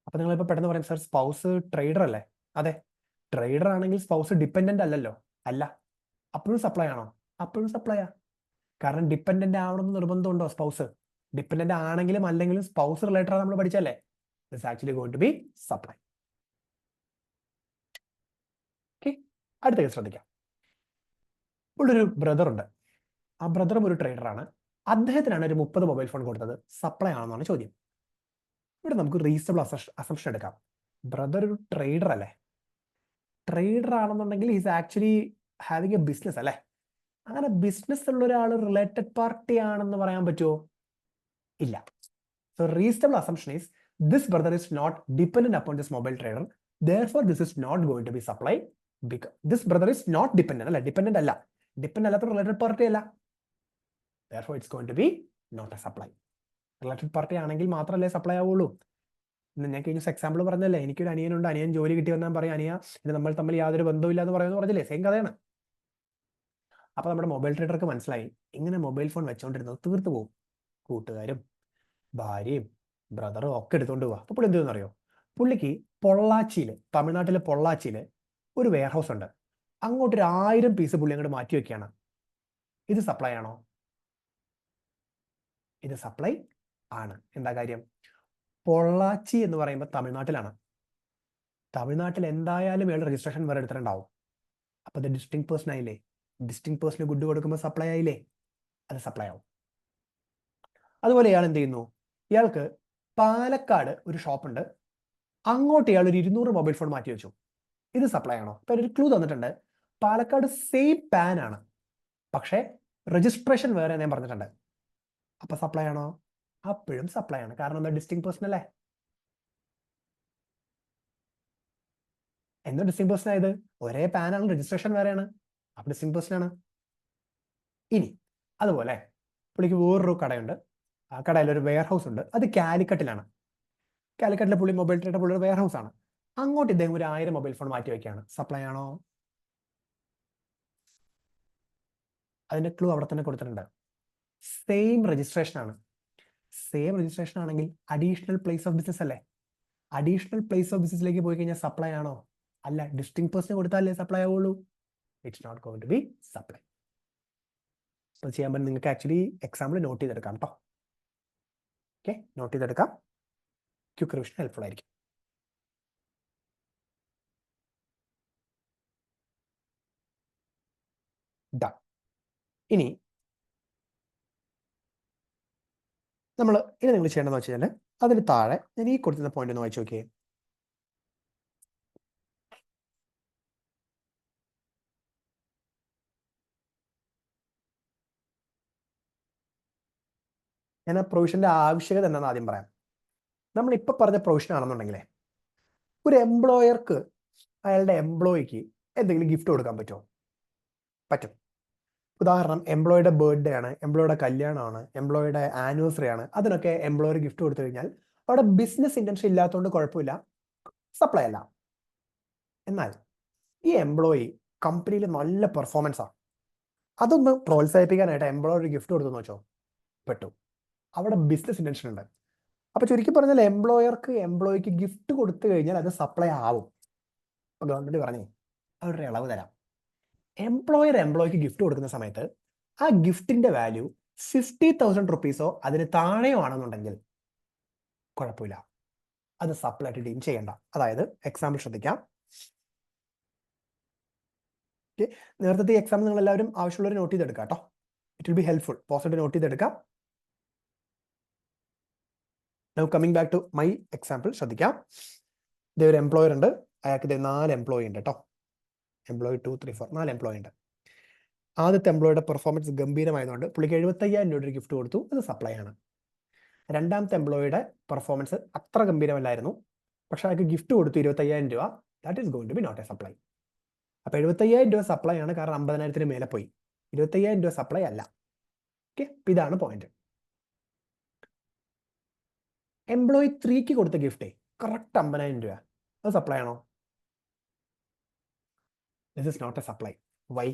അപ്പൊ നിങ്ങളിപ്പോ പെട്ടെന്ന് പറയും, സർ സ്പൗസ് ട്രേഡർ അല്ലേ? അതെ, ട്രേഡർ ആണെങ്കിൽ സ്പൗസ് ഡിപ്പെൻഡന്റ് അല്ലല്ലോ. അല്ല. അപ്പോഴും സപ്ലൈ ആണോ? അപ്പോഴും സപ്ലൈ ആ. കാരണം ഡിപ്പെൻഡന്റ് ആവണമെന്ന് നിർബന്ധമുണ്ടോ സ്പൗസ്? ഡിപ്പെൻഡന്റ് ആണെങ്കിലും അല്ലെങ്കിലും സ്പൗസ് റിലേറ്റഡ് നമ്മൾ പഠിച്ചല്ലേ. This actually going to be supply. Okay, അടുത്ത കേസ് ശ്രദ്ധിക്കാം. ഒരു ബ്രദർ ഉണ്ട്. ആ ബ്രദറും ഒരു ട്രേഡറാണ്. അദ്ദേഹത്തിനാണ് ഒരു 30 മൊബൈൽ ഫോൺ കൊടുത്തത്. സപ്ലൈ ആണെന്നാണ് ചോദ്യം. ഇവിടെ നമുക്ക് റീസണബിൾ അസംപ്ഷൻ എടുക്കാം. ബ്രദർ ഒരു ട്രേഡർ അല്ലേ? ട്രേഡർ ആണെന്നുണ്ടെങ്കിൽ is actually having A business അല്ലേ? അങ്ങനെ ബിസിനസ് ഉള്ള ഒരാൾ റിലേറ്റഡ് പാർട്ടി ആണെന്ന് പറയാൻ പറ്റുമോ? ഇല്ല. So reasonable assumption is this brother is not dependent upon this mobile trader, therefore this is not going to be supply because this brother is not dependent അല്ല, dependent അല്ല. Dependent അല്ലാത്ത related party അല്ല. therefore it's going to be not a supply. Related party ആണെങ്കിൽ മാത്രമല്ലേ supply ആവുള്ളൂ. ഞാൻ കഴിഞ്ഞ example പറഞ്ഞല്ലേ, എനിക്കൊരു അനിയനുണ്ട്, അനിയൻ ജോലി കിട്ടി വന്നാൽ പറയും അനിയ ഇത് നമ്മൾ തമ്മിൽ യാതൊരു ബന്ധമില്ല എന്ന് പറയുന്നത് പറഞ്ഞില്ലേ, സെയിം കഥയാണ്. അപ്പൊ നമ്മുടെ മൊബൈൽ ട്രേഡർക്ക് മനസ്സിലായി ഇങ്ങനെ മൊബൈൽ ഫോൺ വെച്ചോണ്ടിരുന്നത് തീർത്തു പോകും. കൂട്ടുകാരും ഭാര്യയും ബ്രദറും ഒക്കെ എടുത്തുകൊണ്ട് പോവാ. അപ്പൊ പുള്ളി എന്തെന്ന് അറിയോ? പുള്ളിക്ക് പൊള്ളാച്ചിയിൽ, തമിഴ്നാട്ടിലെ പൊള്ളാച്ചിയിൽ ഒരു വെയർ ഹൗസ് ഉണ്ട്. അങ്ങോട്ട് ഒരു 1000 പീസ് പുള്ളി അങ്ങോട്ട് മാറ്റി വെക്കുകയാണ്. ഇത് സപ്ലൈ ആണോ? ഇത് സപ്ലൈ ആണ്. എന്താ കാര്യം? പൊള്ളാച്ചി എന്ന് പറയുമ്പോൾ തമിഴ്നാട്ടിലാണ്. തമിഴ്നാട്ടിൽ എന്തായാലും ഇയാൾ രജിസ്ട്രേഷൻ വേറെ എടുത്തിട്ടുണ്ടാവും. അപ്പൊ ഇത് ഡിസ്റ്റിങ് പേഴ്സൺ ആയില്ലേ? ഡിസ്റ്റിങ് പേഴ്സണ് ഗുഡ് കൊടുക്കുമ്പോൾ സപ്ലൈ ആയില്ലേ? അത് സപ്ലൈ ആവും. അതുപോലെ ഇയാൾ എന്ത് ചെയ്യുന്നു? ഇയാൾക്ക് പാലക്കാട് ഒരു ഷോപ്പ് ഉണ്ട്, അങ്ങോട്ട് ഇയാൾ ഒരു 200 മൊബൈൽ ഫോൺ മാറ്റി വെച്ചു. ഇത് സപ്ലൈ ആണോ? ഇപ്പൊ ഒരു ക്ലൂ തന്നിട്ടുണ്ട്. പാലക്കാട് സെയിം പാൻ ആണ്, പക്ഷേ രജിസ്ട്രേഷൻ വേറെ ഞാൻ പറഞ്ഞിട്ടുണ്ട്. അപ്പൊ സപ്ലൈ ആണോ? അപ്പോഴും സപ്ലൈ ആണ്. കാരണം എന്താ? ഡിസ്റ്റിങ് പേഴ്സൺ അല്ലേ? എന്താ ഡിസ്റ്റിങ് പേഴ്സൺ ആയത്? ഒരേ പാൻ ആണ്, രജിസ്ട്രേഷൻ വേറെയാണ്, അപ്പൊ ഡിസ്റ്റിങ് പേഴ്സൺ ആണ്. ഇനി അതുപോലെ പുള്ളിക്ക് വേറൊരു കടയുണ്ട്. ആ കടയിൽ ഒരു വെയർ ഹൗസ് ഉണ്ട്, അത് കാലിക്കറ്റിലാണ്. കാലിക്കറ്റിലെ പുള്ളി മൊബൈൽ ട്രേഡർ, പുള്ളിയുടെ വെയർ ഹൗസ് ആണ്. അങ്ങോട്ട് ഇദ്ദേഹം ഒരു 1000 മൊബൈൽ ഫോൺ മാറ്റി വെക്കുകയാണ്. സപ്ലൈ ആണോ? അതിന്റെ ക്ലൂ അവിടെ തന്നെ കൊടുത്തിട്ടുണ്ട്. സെയിം രജിസ്ട്രേഷൻ ആണ്. സെയിം രജിസ്ട്രേഷൻ ആണെങ്കിൽ അഡീഷണൽ പ്ലേസ് ഓഫ് ബിസിനസ് അല്ലേ? അഡീഷണൽ പ്ലേസ് ഓഫ് ബിസിനസ്സിലേക്ക് പോയി കഴിഞ്ഞാൽ സപ്ലൈ ആണോ? അല്ല. ഡിസ്റ്റിങ് പേഴ്സൺ കൊടുത്താലേ സപ്ലൈ ആവുള്ളൂ. It's not going to be supply. ചെയ്യാൻ പറ്റും. നിങ്ങൾക്ക് ആക്ച്വലി എക്സാമ്പിൾ നോട്ട് ചെയ്തെടുക്കാം കേട്ടോ. ഓക്കെ, നോട്ട് ചെയ്തെടുക്കാം. ക്വിക്ക് റിവിഷൻ ഹെൽപ്ഫുൾ ആയിരിക്കും. ഡൺ. ഇനി നിങ്ങൾ ചെയ്യേണ്ടതെന്ന് വെച്ച് കഴിഞ്ഞാൽ അതിന് താഴെ ഞാൻ ഈ കൊടുക്കുന്ന പോയിന്റ് ഒന്ന് വായിച്ചു നോക്കിയേ. ഞാൻ ആ പ്രൊവിഷന്റെ ആവശ്യകത എന്താണെന്ന് ആദ്യം പറയാം. നമ്മളിപ്പോൾ പറഞ്ഞ പ്രൊവിഷൻ ആണെന്നുണ്ടെങ്കിലേ ഒരു എംപ്ലോയർക്ക് അയാളുടെ എംപ്ലോയിക്ക് എന്തെങ്കിലും ഗിഫ്റ്റ് കൊടുക്കാൻ പറ്റുമോ? പറ്റും. ഉദാഹരണം, എംപ്ലോയിയുടെ ബർത്ത്ഡേ ആണ്, എംപ്ലോയിയുടെ കല്യാണമാണ്, എംപ്ലോയിയുടെ ആനിവേഴ്സറി ആണ്, അതിനൊക്കെ എംപ്ലോയർ ഗിഫ്റ്റ് കൊടുത്തു കഴിഞ്ഞാൽ അവിടെ ബിസിനസ് ഇന്റൻഷൻ ഇല്ലാത്തതുകൊണ്ട് കുഴപ്പമില്ല, സപ്ലൈ അല്ല. എന്നാൽ ഈ എംപ്ലോയി കമ്പനിയിൽ നല്ല പെർഫോമൻസാണ്, അതൊന്ന് പ്രോത്സാഹിപ്പിക്കാനായിട്ട് എംപ്ലോയർ ഗിഫ്റ്റ് കൊടുത്തെന്ന് വെച്ചോ, പെട്ടു. അവിടെ ബിസിനസ് ഇന്റൻഷൻ ഉണ്ട്. അപ്പൊ ചുരുക്കി പറഞ്ഞാൽ എംപ്ലോയർക്ക് എംപ്ലോയിക്ക് ഗിഫ്റ്റ് കൊടുത്തു കഴിഞ്ഞാൽ അത് സപ്ലൈ ആവും. അപ്പൊ ഗവൺമെന്റ് പറഞ്ഞേ അവരുടെ ഇളവ് തരാം. എംപ്ലോയർ എംപ്ലോയിക്ക് ഗിഫ്റ്റ് കൊടുക്കുന്ന സമയത്ത് ആ ഗിഫ്റ്റിന്റെ വാല്യൂ 50,000 റുപ്പീസോ അതിന് താഴെയോ ആണെന്നുണ്ടെങ്കിൽ കുഴപ്പമില്ല, അത് സപ്ലൈ ആയിട്ട് ഡീം ചെയ്യണ്ട. അതായത് എക്സാമ്പിൾ ശ്രദ്ധിക്കാം. നേരത്തെ എക്സാമ്പിൾ നിങ്ങൾ എല്ലാവരും ആവശ്യമുള്ളവർ നോട്ട് ചെയ്തെടുക്കാം കേട്ടോ. It will be helpful. Positive note ചെയ്തെടുക്കാം. Now coming back to my example ശ്രദ്ധിക്കാം. ഇതേ ഒരു എംപ്ലോയർ ഉണ്ട്, അയാൾക്ക് ഇതേ 4 എംപ്ലോയി ഉണ്ട് കേട്ടോ. എംപ്ലോയി 2, 3, 4 4 എംപ്ലോയി ഉണ്ട്. ആദ്യത്തെ എംപ്ലോയിയുടെ പെർഫോമൻസ് ഗംഭീരമായതുകൊണ്ട് പുള്ളിക്ക് 75,000 രൂപ ഗിഫ്റ്റ് കൊടുത്തു, അത് സപ്ലൈ ആണ്. രണ്ടാമത്തെ എംപ്ലോയിയുടെ പെർഫോമൻസ് അത്ര ഗംഭീരമല്ലായിരുന്നു, പക്ഷെ അയാൾക്ക് ഗിഫ്റ്റ് കൊടുത്തു 25,000 രൂപ, that is going to be not a supply. അപ്പൊ 75,000 രൂപ സപ്ലൈ ആണ്, കാരണം 50,000-ന് മേലെ പോയി. 25,000 രൂപ സപ്ലൈ അല്ല. ഓക്കെ, ഇതാണ് പോയിന്റ്. എംപ്ലോയി 3ക്ക് കൊടുത്ത ഗിഫ്റ്റ് കറക്റ്റ് 50,000 രൂപ, അത് സപ്ലൈ ആണോ? This is not a supply. Why?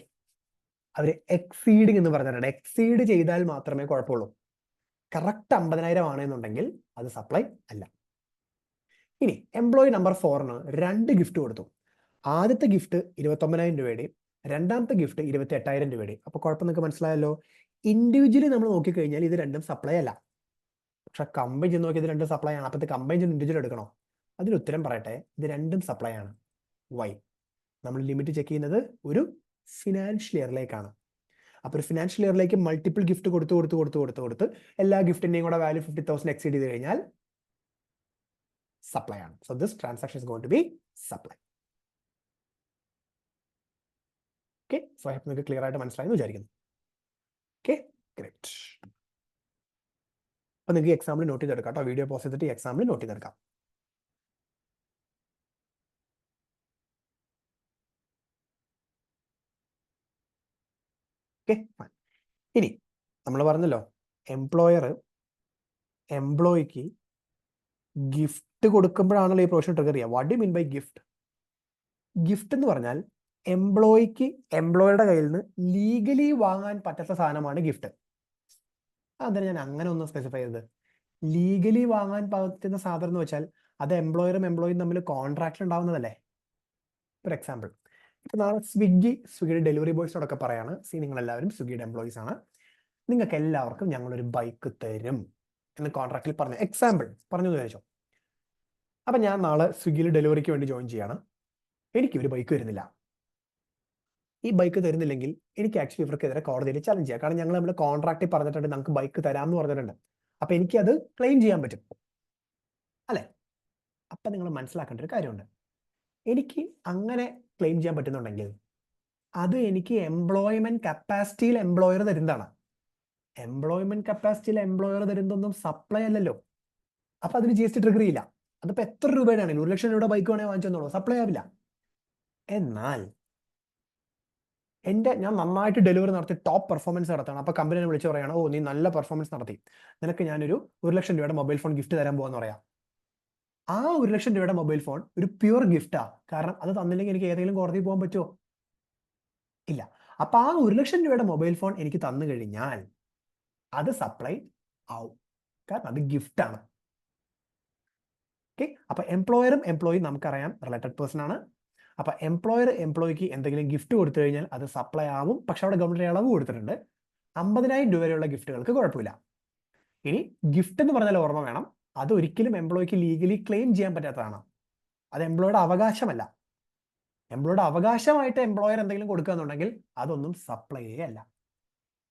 അവർ എക്സീഡിങ് എന്ന് പറഞ്ഞിട്ടുണ്ട്. എക്സീഡ് ചെയ്താൽ മാത്രമേ കുഴപ്പമുള്ളൂ. കറക്റ്റ് 50,000 ആണെന്നുണ്ടെങ്കിൽ അത് സപ്ലൈ അല്ല. ഇനി എംപ്ലോയി നമ്പർ 4ന് 2 ഗിഫ്റ്റ് കൊടുത്തു. ആദ്യത്തെ ഗിഫ്റ്റ് 29,000 രൂപയുടെയും രണ്ടാമത്തെ ഗിഫ്റ്റ് 28,000 രൂപയുടെയും. അപ്പൊ കുഴപ്പം നിങ്ങൾക്ക് മനസ്സിലായല്ലോ. ഇൻഡിവിജ്വലി നമ്മൾ നോക്കിക്കഴിഞ്ഞാൽ ഇത് രണ്ടും സപ്ലൈ അല്ല, പക്ഷെ കമ്പൈൻ ചെയ്ത് നോക്കി ഇത് രണ്ടും സപ്ലൈ ആണ്. അപ്പൊ ഇത് കമ്പൈൻ ചെയ്ത് ഇൻഡിവിജ്വൽ എടുക്കണോ? അതിന് ഉത്തരം പറയട്ടെ, ഇത് രണ്ടും സപ്ലൈ ആണ്. വൈ? നമ്മൾ ലിമിറ്റ് ചെക്ക് ചെയ്യുന്നത് ഒരു ഫിനാൻഷ്യൽ ഇയറിലേക്കാണ്. അപ്പൊ ഒരു ഫിനാൻഷ്യൽ ഇയറിലേക്ക് മൾട്ടിപ്പിൾ ഗിഫ്റ്റ് കൊടുത്ത് എല്ലാ ഗിഫ്റ്റിന്റെയും കൂടെ വാല്യൂ 50,000 എക്സീഡ് ചെയ്ത് കഴിഞ്ഞാൽ സപ്ലൈ ആണ്. So this transaction is going to be supply. Okay, so I hope നിങ്ങൾക്ക് ക്ലിയർ ആയിട്ട് മനസ്സിലായെന്ന് വിചാരിക്കുന്നു. Okay, great. അപ്പൊ നിങ്ങൾക്ക് എക്സാമ്പിൾ നോട്ട് ചെയ്തെടുക്കാം കേട്ടോ. വീഡിയോ പോസ്റ്റ് ചെയ്തിട്ട് എക്സാമ്പിൾ നോട്ട് ചെയ്തെടുക്കാം. ഓക്കെ, ഇനി നമ്മൾ പറഞ്ഞല്ലോ എംപ്ലോയർ എംപ്ലോയിക്ക് ഗിഫ്റ്റ് കൊടുക്കുമ്പോഴാണല്ലോ ഈ പ്രൊവിഷൻ ട്രിഗർ ചെയ്യുക. What do mean by gift? Gift എന്ന് പറഞ്ഞാൽ എംപ്ലോയിക്ക് എംപ്ലോയറുടെ കയ്യിൽ നിന്ന് ലീഗലി വാങ്ങാൻ പറ്റാത്ത സാധനമാണ് ഗിഫ്റ്റ്. അതാണ് ഞാൻ അങ്ങനെ ഒന്ന് സ്പെസിഫൈ ചെയ്തത്. ലീഗലി വാങ്ങാൻ പറ്റുന്ന സാധനം എന്ന് വെച്ചാൽ അത് എംപ്ലോയറും എംപ്ലോയിയും തമ്മിൽ കോൺട്രാക്ട് ഉണ്ടാവുന്നതല്ലേ. ഫോർ എക്സാമ്പിൾ, ഇപ്പൊ നാളെ സ്വിഗ്ഗിയുടെ ഡെലിവറി ബോയ്സിനോടൊക്കെ പറയാണ്, നിങ്ങൾ എല്ലാവരും സ്വിഗ്ഗിയുടെ എംപ്ലോയീസ് ആണ്, നിങ്ങൾക്ക് എല്ലാവർക്കും ഞങ്ങളൊരു ബൈക്ക് തരും എന്ന് കോൺട്രാക്റ്റിൽ പറഞ്ഞു. എക്സാമ്പിൾ പറഞ്ഞു വിചാരിച്ചോ. അപ്പൊ ഞാൻ നാളെ സ്വിഗ്ഗിയിൽ ഡെലിവറിക്ക് വേണ്ടി ജോയിൻ ചെയ്യാണ്. എനിക്ക് ഒരു ബൈക്ക് വരുന്നില്ല. ഈ ബൈക്ക് തരുന്നില്ലെങ്കിൽ എനിക്ക് ആക്ച്വലി ഇവർക്കെതിരെ കോടതിയിൽ ചലഞ്ച് ചെയ്യാം. കാരണം ഞങ്ങൾ നമ്മുടെ കോൺട്രാക്റ്റിൽ പറഞ്ഞിട്ടുണ്ട് നമുക്ക് ബൈക്ക് തരാമെന്ന് പറഞ്ഞിട്ടുണ്ട്. അപ്പൊ എനിക്ക് അത് ക്ലെയിം ചെയ്യാൻ പറ്റും അല്ലെ? അപ്പൊ നിങ്ങൾ മനസ്സിലാക്കേണ്ട ഒരു കാര്യമുണ്ട്, എനിക്ക് അങ്ങനെ ക്ലെയിം ചെയ്യാൻ പറ്റുന്നുണ്ടെങ്കിൽ അത് എനിക്ക് എംപ്ലോയ്മെന്റ് കപ്പാസിറ്റിയിൽ എംപ്ലോയർ തരുന്നതാണ്. എംപ്ലോയ്മെന്റ് കപ്പാസിറ്റിയിൽ എംപ്ലോയർ തരുന്നതൊന്നും സപ്ലൈ അല്ലല്ലോ. അപ്പൊ അതിന് GST ട്രിഗർ ചെയ്യില്ല. അതിപ്പോ എത്ര രൂപയുടെ ആണെങ്കിൽ 1 ലക്ഷം രൂപയുടെ ബൈക്ക് വേണേൽ വാങ്ങിച്ചെന്നോളൂ, സപ്ലൈ ആവില്ല. എന്നാൽ ഞാൻ നന്നായിട്ട് ഡെലിവറി നടത്തി ടോപ്പ് പെർഫോമൻസ് നടത്തണം. അപ്പൊ കമ്പനിയെ വിളിച്ച് പറയണം, ഓ നീ നല്ല പെർഫോമൻസ് നടത്തി, നിനക്ക് ഞാനൊരു 1 ലക്ഷം രൂപയുടെ മൊബൈൽ ഫോൺ ഗിഫ്റ്റ് തരാൻ പോകാന്ന് പറയാം. ആ 1 ലക്ഷം രൂപയുടെ മൊബൈൽ ഫോൺ ഒരു പ്യുവർ ഗിഫ്റ്റാ. കാരണം അത് തന്നില്ലെങ്കിൽ എനിക്ക് ഏതെങ്കിലും കോടതിയിൽ പോകാൻ പറ്റുമോ? ഇല്ല. അപ്പൊ ആ 1 ലക്ഷം രൂപയുടെ മൊബൈൽ ഫോൺ എനിക്ക് തന്നു കഴിഞ്ഞാൽ അത് സപ്ലൈ ആവും, കാരണം അത് ഗിഫ്റ്റാണ്. ഓക്കെ, അപ്പൊ എംപ്ലോയറും എംപ്ലോയിയും നമുക്കറിയാം റിലേറ്റഡ് പേഴ്സൺ ആണ്. അപ്പൊ എംപ്ലോയർ എംപ്ലോയിക്ക് എന്തെങ്കിലും ഗിഫ്റ്റ് കൊടുത്തു കഴിഞ്ഞാൽ അത് സപ്ലൈ ആവും. പക്ഷെ അവിടെ ഗവൺമെന്റ് ഇളവ് കൊടുത്തിട്ടുണ്ട്, 50,000 രൂപ വരെയുള്ള ഗിഫ്റ്റുകൾക്ക് കുഴപ്പമില്ല. ഇനി ഗിഫ്റ്റ് എന്ന് പറഞ്ഞാൽ ഓർമ്മ വേണം, അത് ഒരിക്കലും എംപ്ലോയിക്ക് ലീഗലി ക്ലെയിം ചെയ്യാൻ പറ്റാത്തതാണ്. അത് എംപ്ലോയിയുടെ അവകാശമല്ല. എംപ്ലോയിയുടെ അവകാശമായിട്ട് എംപ്ലോയർ എന്തെങ്കിലും കൊടുക്കുക എന്നുണ്ടെങ്കിൽ അതൊന്നും സപ്ലൈയേ അല്ല.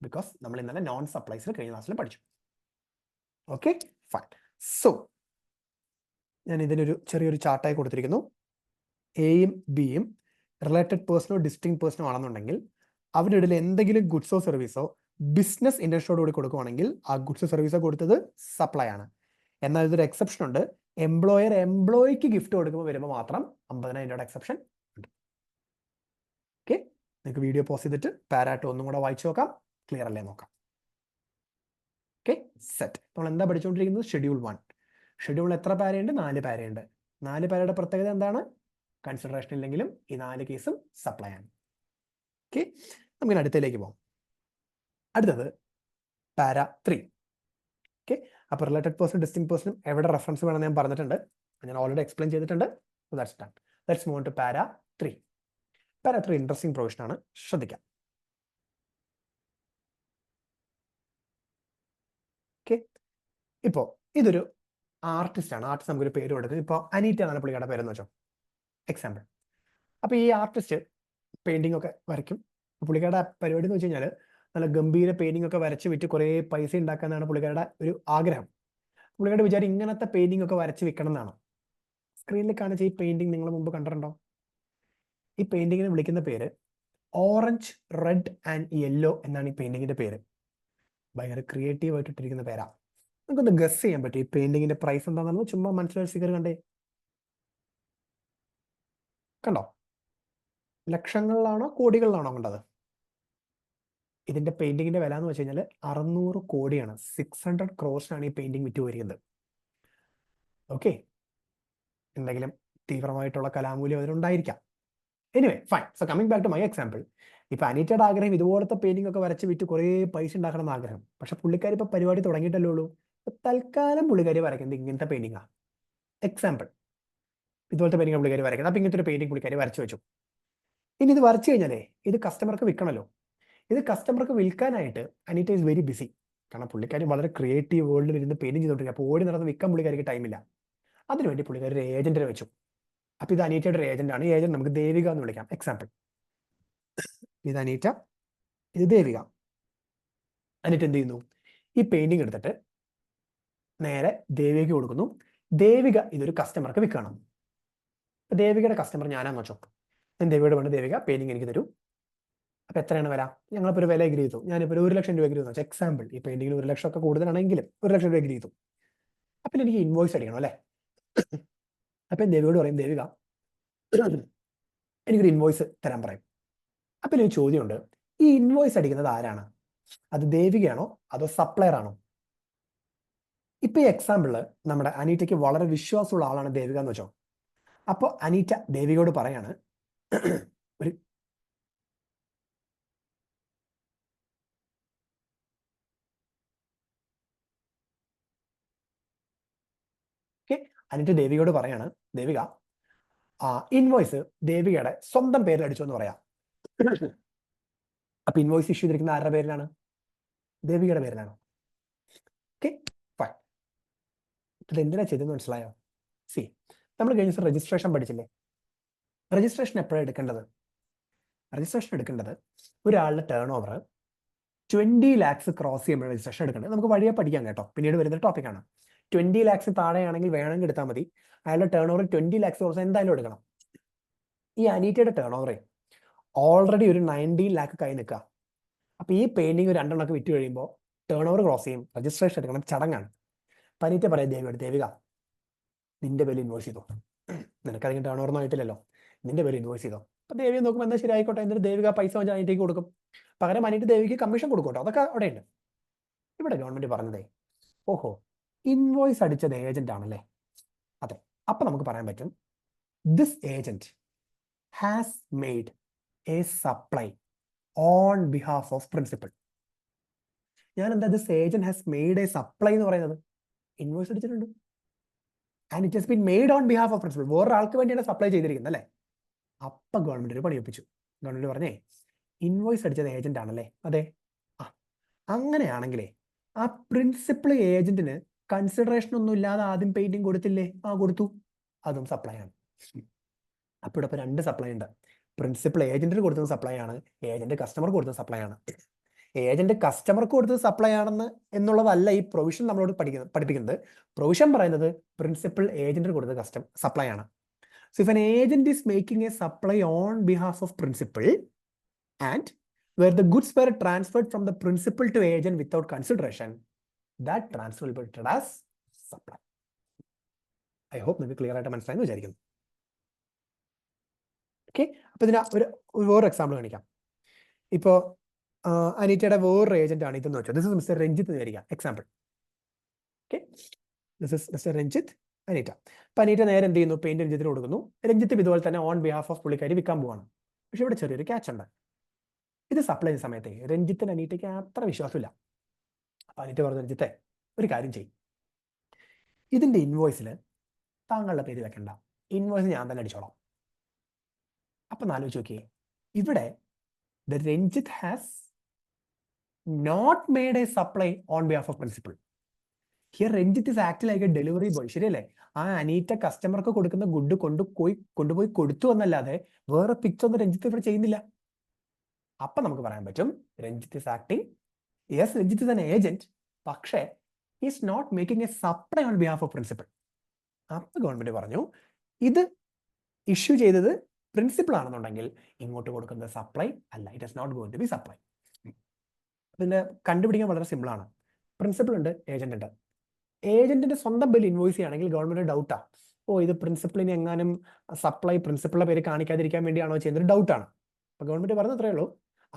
ബിക്കോസ് നമ്മൾ ഇന്നലെ നോൺ സപ്ലൈസിൽ കഴിഞ്ഞ ക്ലാസ്സിൽ പഠിച്ചു. Okay fine. സോ ഞാൻ ഇതിനൊരു ചെറിയൊരു ചാർട്ടായി കൊടുത്തിരിക്കുന്നു. എയും ബിയും റിലേറ്റഡ് പേഴ്സണോ ഡിസ്റ്റിങ് പേഴ്സണോ ആണെന്നുണ്ടെങ്കിൽ അവരുടെ ഇടയിൽ എന്തെങ്കിലും ഗുഡ്സോ സർവീസോ ബിസിനസ് ഇൻട്രസ്റ്റോട് കൂടി കൊടുക്കുവാണെങ്കിൽ ആ ഗുഡ്സോ സർവീസോ കൊടുത്തത് സപ്ലൈ ആണ്. എന്നാൽ ഇതൊരു എക്സെപ്ഷൻ ഉണ്ട്. എംപ്ലോയർ എംപ്ലോയിക്ക് ഗിഫ്റ്റ് കൊടുക്കുമ്പോൾ വരുമ്പോൾ മാത്രം 50,000 രൂപയുടെ എക്സെപ്ഷൻ ഉണ്ട്. ഓക്കെ, നിങ്ങൾക്ക് വീഡിയോ പോസ് ചെയ്തിട്ട് പാരാട്ട് ഒന്നും കൂടെ വായിച്ചു നോക്കാം. ക്ലിയർ അല്ലേ നോക്കാം. Okay set. നമ്മൾ എന്താ പഠിച്ചുകൊണ്ടിരിക്കുന്നത്? ഷെഡ്യൂൾ 1. ഷെഡ്യൂൾ എത്ര പാരയുണ്ട്? 4 പാരയുണ്ട്. 4 പാരയുടെ പ്രത്യേകത എന്താണ്? കൺസിഡറേഷൻ ഇല്ലെങ്കിലും ഈ 4 കേസും സപ്ലൈ ആണ്. ഓക്കെ, നമുക്ക് അടുത്തതിലേക്ക് പോകാം. അടുത്തത് പാര 3. ഓക്കെ, അപ്പോൾ റിലേറ്റഡ് പേഴ്സൺ ഡിസ്റ്റിങ് പേഴ്സണും എവിടെ റെഫറൻസ് വേണമെന്ന് ഞാൻ പറഞ്ഞിട്ടുണ്ട്. ഞാൻ ഓൾറെഡി എക്സ്പ്ലെയിൻ ചെയ്തിട്ടുണ്ട്. That's done. Let's move on to para 3. പാര 3 ഇൻട്രസ്റ്റിംഗ് പ്രൊവിഷൻ ആണ്, ശ്രദ്ധിക്കാം. ഓക്കെ, ഇപ്പോൾ ഇതൊരു ആർട്ടിസ്റ്റ് ആണ്. ആർട്ടിസ്റ്റ് നമുക്കൊരു പേര് കൊടുക്കും. ഇപ്പോൾ അനീറ്റ എന്നാണ് പുള്ളിയുടെ പേരെന്ന് വെച്ചോ, എക്സാമ്പിൾ. അപ്പോൾ ഈ ആർട്ടിസ്റ്റ് പെയിന്റിംഗ് ഒക്കെ വരയ്ക്കും. പുള്ളിക്കാരുടെ പരിപാടി എന്ന് വെച്ച് കഴിഞ്ഞാൽ നല്ല ഗംഭീര പെയിന്റിംഗ് ഒക്കെ വരച്ച് വിറ്റ് കുറേ പൈസ ഉണ്ടാക്കാനാണ് പുള്ളിക്കാരുടെ ഒരു ആഗ്രഹം. പുള്ളിക്കാരുടെ വിചാരം ഇങ്ങനത്തെ പെയിന്റിംഗ് ഒക്കെ വരച്ച് വിൽക്കണം എന്നാണ്. സ്ക്രീനിൽ കാണിച്ച ഈ പെയിന്റിംഗ് നിങ്ങൾ മുമ്പ് കണ്ടിട്ടുണ്ടോ? ഈ പെയിന്റിങ്ങിനെ വിളിക്കുന്ന പേര് ഓറഞ്ച്, റെഡ് ആൻഡ് യെല്ലോ എന്നാണ് ഈ പെയിന്റിങ്ങിന്റെ പേര്. ഭയങ്കര ക്രിയേറ്റീവ് ആയിട്ട് ഇട്ടിരിക്കുന്ന പേരാ. നമുക്കൊന്ന് ഗസ് ചെയ്യാൻ പറ്റും ഈ പെയിന്റിങ്ങിന്റെ പ്രൈസ് എന്താണെന്ന്? ചുമ്മാ മനസ്സിലൊരു ഫിഗർ കണ്ടേ, കണ്ടോ? ലക്ഷങ്ങളിലാണോ കോടികളിലാണോ കണ്ടത്? ഇതിന്റെ പെയിന്റിങ്ങിന്റെ വില എന്ന് വെച്ച് കഴിഞ്ഞാൽ 600 കോടിയാണ്. 600 ക്രോസിനാണ് ഈ പെയിന്റിംഗ് വിറ്റ് വരുന്നത്. ഓക്കെ, എന്തെങ്കിലും തീവ്രമായിട്ടുള്ള കലാമൂല്യം അതിനുണ്ടായിരിക്കാം. Anyway fine. So coming back to my example. ഇപ്പൊ അനീറ്റയുടെ ആഗ്രഹം ഇതുപോലത്തെ പെയിന്റിംഗ് ഒക്കെ വരച്ച് വിറ്റ് കുറേ പൈസ ഉണ്ടാക്കണം എന്ന് ആഗ്രഹം. പക്ഷെ പുള്ളിക്കാരി ഇപ്പൊ പരിപാടി തുടങ്ങിയിട്ടല്ലേ ഉള്ളൂ. തൽക്കാലം പുള്ളിക്കാരി വരയ്ക്കുന്നത് ഇങ്ങനത്തെ പെയിന്റിംഗാ. എക്സാമ്പിൾ, ഇതുപോലത്തെ പെയിന്റിംഗ് പുള്ളിക്കാരി വരയ്ക്കുന്നത്. അപ്പൊ ഇങ്ങനത്തെ ഒരു പെയിന്റിംഗ് പുള്ളിക്കാരി വരച്ചു വെച്ചു. ഇനി ഇത് വരച്ചു കഴിഞ്ഞാലേ ഇത് കസ്റ്റമർക്ക് വിൽക്കണമല്ലോ. ഇത് കസ്റ്റമർക്ക് വിൽക്കാനായിട്ട് അനീറ്റ ഈസ് വെരി ബിസി. കാരണം പുള്ളിക്കാരി വളരെ ക്രിയേറ്റീവ് വേൾഡിൽ ഇരുന്ന് പെയിന്റിംഗ് ചെയ്തോണ്ടിരിക്കുക. അപ്പോൾ ഓടി നടന്ന് വിൽക്കാൻ പുള്ളിക്കാരിക്ക് ടൈമില്ല. അതിനുവേണ്ടി പുള്ളിക്കാരി ഒരു ഏജന്റിനെ വെച്ചു. അപ്പൊ ഇത് അനീറ്റയുടെ ഒരു ഏജന്റ് ആണ്. ഈ ഏജന്റ് നമുക്ക് ദേവിക എന്ന് വിളിക്കാം. എക്സാമ്പിൾ, ഇത് അനീറ്റ, ഇത് ദേവിക. അനീറ്റ എന്ത് ചെയ്യുന്നു? ഈ പെയിന്റിംഗ് എടുത്തിട്ട് നേരെ ദേവികയ്ക്ക് കൊടുക്കുന്നു. ദേവിക ഇതൊരു കസ്റ്റമർക്ക് വിൽക്കണം. ദേവികയുടെ കസ്റ്റമർ ഞാനാന്ന് വെച്ചോ. ഞാൻ ദേവിയോട് വേണ്ട, ദേവിക പെയിന്റിംഗ് എനിക്ക് തരൂ. അപ്പൊ എത്രയാണ് വില? ഞങ്ങളിപ്പോൾ ഒരു വില എഗ്രി ചെയ്തു. ഞാനിപ്പോൾ 1,00,000 രൂപ എഗ്രി ചെയ്തു. എക്സാമ്പിൾ, ഈ പെയിന്റിംഗിന് 1,00,000 ഒക്കെ കൂടുതലാണെങ്കിലും 1,00,000 രൂപ എഗ്രി ചെയ്തു. അപ്പൊ എനിക്ക് ഇൻവോയ്സ് അടിക്കണം അല്ലേ? അപ്പൊ ദേവിയോട് പറയും, ദേവിക എനിക്കൊരു ഇൻവോയ്സ് തരാൻ പറയും. അപ്പൊ എനിക്ക് ചോദ്യമുണ്ട്, ഈ ഇൻവോയ്സ് അടിക്കുന്നത് ആരാണ്? അത് ദേവികയാണോ അതോ സപ്ലയർ ആണോ? ഇപ്പൊ ഈ എക്സാമ്പിളില് നമ്മുടെ അനീറ്റയ്ക്ക് വളരെ വിശ്വാസമുള്ള ആളാണ് ദേവിക എന്ന് വെച്ചോ. അപ്പോൾ അനീറ്റ ദേവികയോട് പറയാണ്, ഒരു അനീറ്റ ദേവികയോട് പറയാണ്, ദേവിക ഇൻവോയ്സ് ദേവികയുടെ സ്വന്തം പേരിൽ അടിച്ചു എന്ന് പറയാം. അപ്പൊ ഇൻവോയ്സ് ഇഷ്യൂ ചെയ്തിരിക്കുന്ന ആരുടെ പേരിലാണ്? ദേവികയുടെ പേരിലാണ്. Okay fine. ഇത് എന്തിനാ ചെയ്തെന്ന് മനസ്സിലായോ? സി, നമ്മൾ കഴിഞ്ഞ ദിവസം രജിസ്ട്രേഷൻ പഠിച്ചില്ലേ? രജിസ്ട്രേഷൻ എപ്പോഴാണ് എടുക്കേണ്ടത്? രജിസ്ട്രേഷൻ എടുക്കേണ്ടത് ഒരാളുടെ ടേൺ ഓവർ 20 lakhs ക്രോസ് ചെയ്യുമ്പോൾ രജിസ്ട്രേഷൻ എടുക്കേണ്ടത്. നമുക്ക് വഴിയെ പഠിക്കാം കേട്ടോ, പിന്നീട് വരുന്ന ടോപ്പിക്കാണ്. 20 lakhs താഴെയാണെങ്കിൽ വേണമെങ്കിൽ എടുത്താൽ മതി. അയാളുടെ ടേൺ ഓവർ 20 lakhs ക്രോസ് എന്തായാലും എടുക്കണം. ഈ അനീറ്റയുടെ ടേൺ ഓവർ ഓൾറെഡി ഒരു 19 lakh കൈ നിൽക്കുക. അപ്പൊ ഈ പെയിന്റിംഗ് 2 എണ്ണമൊക്കെ വിറ്റ് കഴിയുമ്പോൾ ടേൺ ഓവർ ക്രോസ് ചെയ്യും, രജിസ്ട്രേഷൻ എടുക്കണം, ചടങ്ങാണ്. അപ്പൊ അനീറ്റ പറയാം ദേവിയോട്, ദേവിക നിന്റെ പേര് ഇൻവോയ്സ് ചെയ്തോ, നിനക്കധികം ടേൺ ഓവർ ആയിട്ടില്ലല്ലോ, നിന്റെ പേര് ഇൻവോയ്സ് ചെയ്തോ. അപ്പൊ ദേവിയെ നോക്കുമ്പോൾ എന്താ ശരിയായിക്കോട്ടെ. എന്നിട്ട് ദേവിക പൈസ വാങ്ങിച്ച് അനീറ്റയ്ക്ക് കൊടുക്കും. പകരം അനീറ്റ ദേവിക്ക് കമ്മീഷൻ കൊടുക്കട്ടോ, അതൊക്കെ അവിടെ ഉണ്ട്. ഇവിടെ ഗവൺമെന്റ് പറഞ്ഞതേ, ഓഹോ ഇൻവോയ്സ് അടിച്ചത് ഏജന്റ് ആണല്ലേ? അതെ. അപ്പൊ നമുക്ക് പറയാൻ പറ്റും, this agent has made a supply on behalf of principal. ഞാൻ എന്താ this agent has made a supply എന്ന് പറയുന്നത്? ഇൻവോയ്സ് അടിച്ചിട്ടുണ്ട്. And it has been made on behalf of principal. വേറൊരാൾക്ക് വേണ്ടിയാണ് സപ്ലൈ ചെയ്തിരിക്കുന്നത് അല്ലേ? അപ്പൊ ഗവൺമെന്റ് ഒരു പണി ഒപ്പിച്ചു. ഗവൺമെന്റ് പറഞ്ഞേ, ഇൻവോയ്സ് അടിച്ചത് ഏജന്റ് ആണല്ലേ? അതെ. അങ്ങനെയാണെങ്കിലേ ആ പ്രിൻസിപ്പൽ ഏജന്റിന് കൺസിഡറേഷൻ ഒന്നും ഇല്ലാതെ ആദ്യം പെയിന്റിങ് കൊടുത്തില്ലേ? കൊടുത്തു. അതും സപ്ലൈ ആണ്. അപ്പോൾ ഇവിടെ രണ്ട് സപ്ലൈ ഉണ്ട്. പ്രിൻസിപ്പൽ ഏജന്റിന് കൊടുത്തത് സപ്ലൈ ആണ്, ഏജന്റ് കസ്റ്റമർക്ക് കൊടുത്തത് സപ്ലൈ ആണ്. ഏജന്റ് കസ്റ്റമർക്ക് കൊടുത്തത് സപ്ലൈ ആണെന്ന് എന്നുള്ളതല്ല ഈ പ്രൊവിഷൻ നമ്മളോട് പഠിപ്പിക്കുന്നത്. പ്രൊവിഷൻ പറയുന്നത് പ്രിൻസിപ്പൽ ഏജന്റിന് കൊടുത്തത് സപ്ലൈ ആണ്. So if an agent is making a supply on behalf of principal and where the goods were transferred from the principal to agent without consideration, that transfer will be treated as supply. I hope നിങ്ങൾക്ക് clear ആയിട്ട് മനസ്സിലായെന്ന് വിചാരിക്കുന്നു. Okay, അപ്പൊ ഇതിന് വേറൊരു example കാണിക്കാം. ഇപ്പോൾ അനീറ്റയുടെ വേറൊരു ഏജന്റ് ആണ് ഇതെന്ന് വെച്ചാൽ, ദിസ് ഇസ് മിസ്റ്റർ രഞ്ജിത്ത് എന്ന് വിചാരിക്കാം. Example. Okay, this is mister Ranjith, Anita. അപ്പൊ അനീറ്റ നേരെ എന്ത് ചെയ്യുന്നു? പെയിന്റ് രഞ്ജിത്തിന് കൊടുക്കുന്നു. രഞ്ജിത്ത് ഇതുപോലെ തന്നെ ഓൺ ബിഹാഫ് ഓഫ് പുള്ളിക്കാരി വിൽക്കാൻ പോവാണ്. പക്ഷെ ഇവിടെ ചെറിയൊരു ക്യാച്ച് ഉണ്ട്. ഇത് സപ്ലൈ ചെയ്യുന്ന സമയത്ത് രഞ്ജിത്തിന് അനീറ്റയ്ക്ക് അത്ര വിശ്വാസമില്ല. അപ്പൊ അനീറ്റ പറഞ്ഞു, രഞ്ജിത്തെ ഒരു കാര്യം ചെയ്യും, ഇതിന്റെ ഇൻവോയ്സിൽ താങ്കളുടെ പേര് വെക്കണ്ട, ഇൻവോയ്സ് ഞാൻ തന്നെ അടിച്ചോളാം. അപ്പൊ ആലോചിച്ച് നോക്കിയേ, ഇവിടെ the Ranjit has not made a supply on behalf of principal. Here Ranjit is acting like a delivery boy. ശരിയല്ലേ? ആ അനീറ്റ കസ്റ്റമർക്ക് കൊടുക്കുന്ന ഗുഡ് കൊണ്ടുപോയി കൊടുത്തു എന്നല്ലാതെ വേറെ പിക്ചർ ഒന്നും രഞ്ജിത്ത് ഇവിടെ ചെയ്യുന്നില്ല. അപ്പൊ നമുക്ക് പറയാൻ പറ്റും Ranjith is acting, yes, Ranjith is an agent, പക്ഷേ he is not making a supply on behalf of principal. അപ്പൊ ഗവൺമെന്റ് പറഞ്ഞു ഇത് ഇഷ്യൂ ചെയ്തത് പ്രിൻസിപ്പൾ ആണെന്നുണ്ടെങ്കിൽ ഇങ്ങോട്ട് കൊടുക്കുന്നത് സപ്ലൈ അല്ല, it is not going to be supply. പിന്നെ കണ്ടുപിടിക്കാൻ വളരെ സിമ്പിൾ ആണ്. പ്രിൻസിപ്പൾ ഉണ്ട്, ഏജന്റ് ഉണ്ട്. ഏജന്റിന്റെ സ്വന്തം ബിൽ ഇൻവോയ്സ് ചെയ്യുകയാണെങ്കിൽ ഗവൺമെന്റ് ഡൗട്ടാ, ഇത് പ്രിൻസിപ്പളിന് എങ്ങാനും സപ്ലൈ പ്രിൻസിപ്പളിന്റെ പേര് കാണിക്കാതിരിക്കാൻ വേണ്ടിയാണോ ചെയ്യുന്നത്? ഡൗട്ടാണ്. അപ്പൊ ഗവൺമെന്റ് പറഞ്ഞത് അത്രേ ഉള്ളൂ,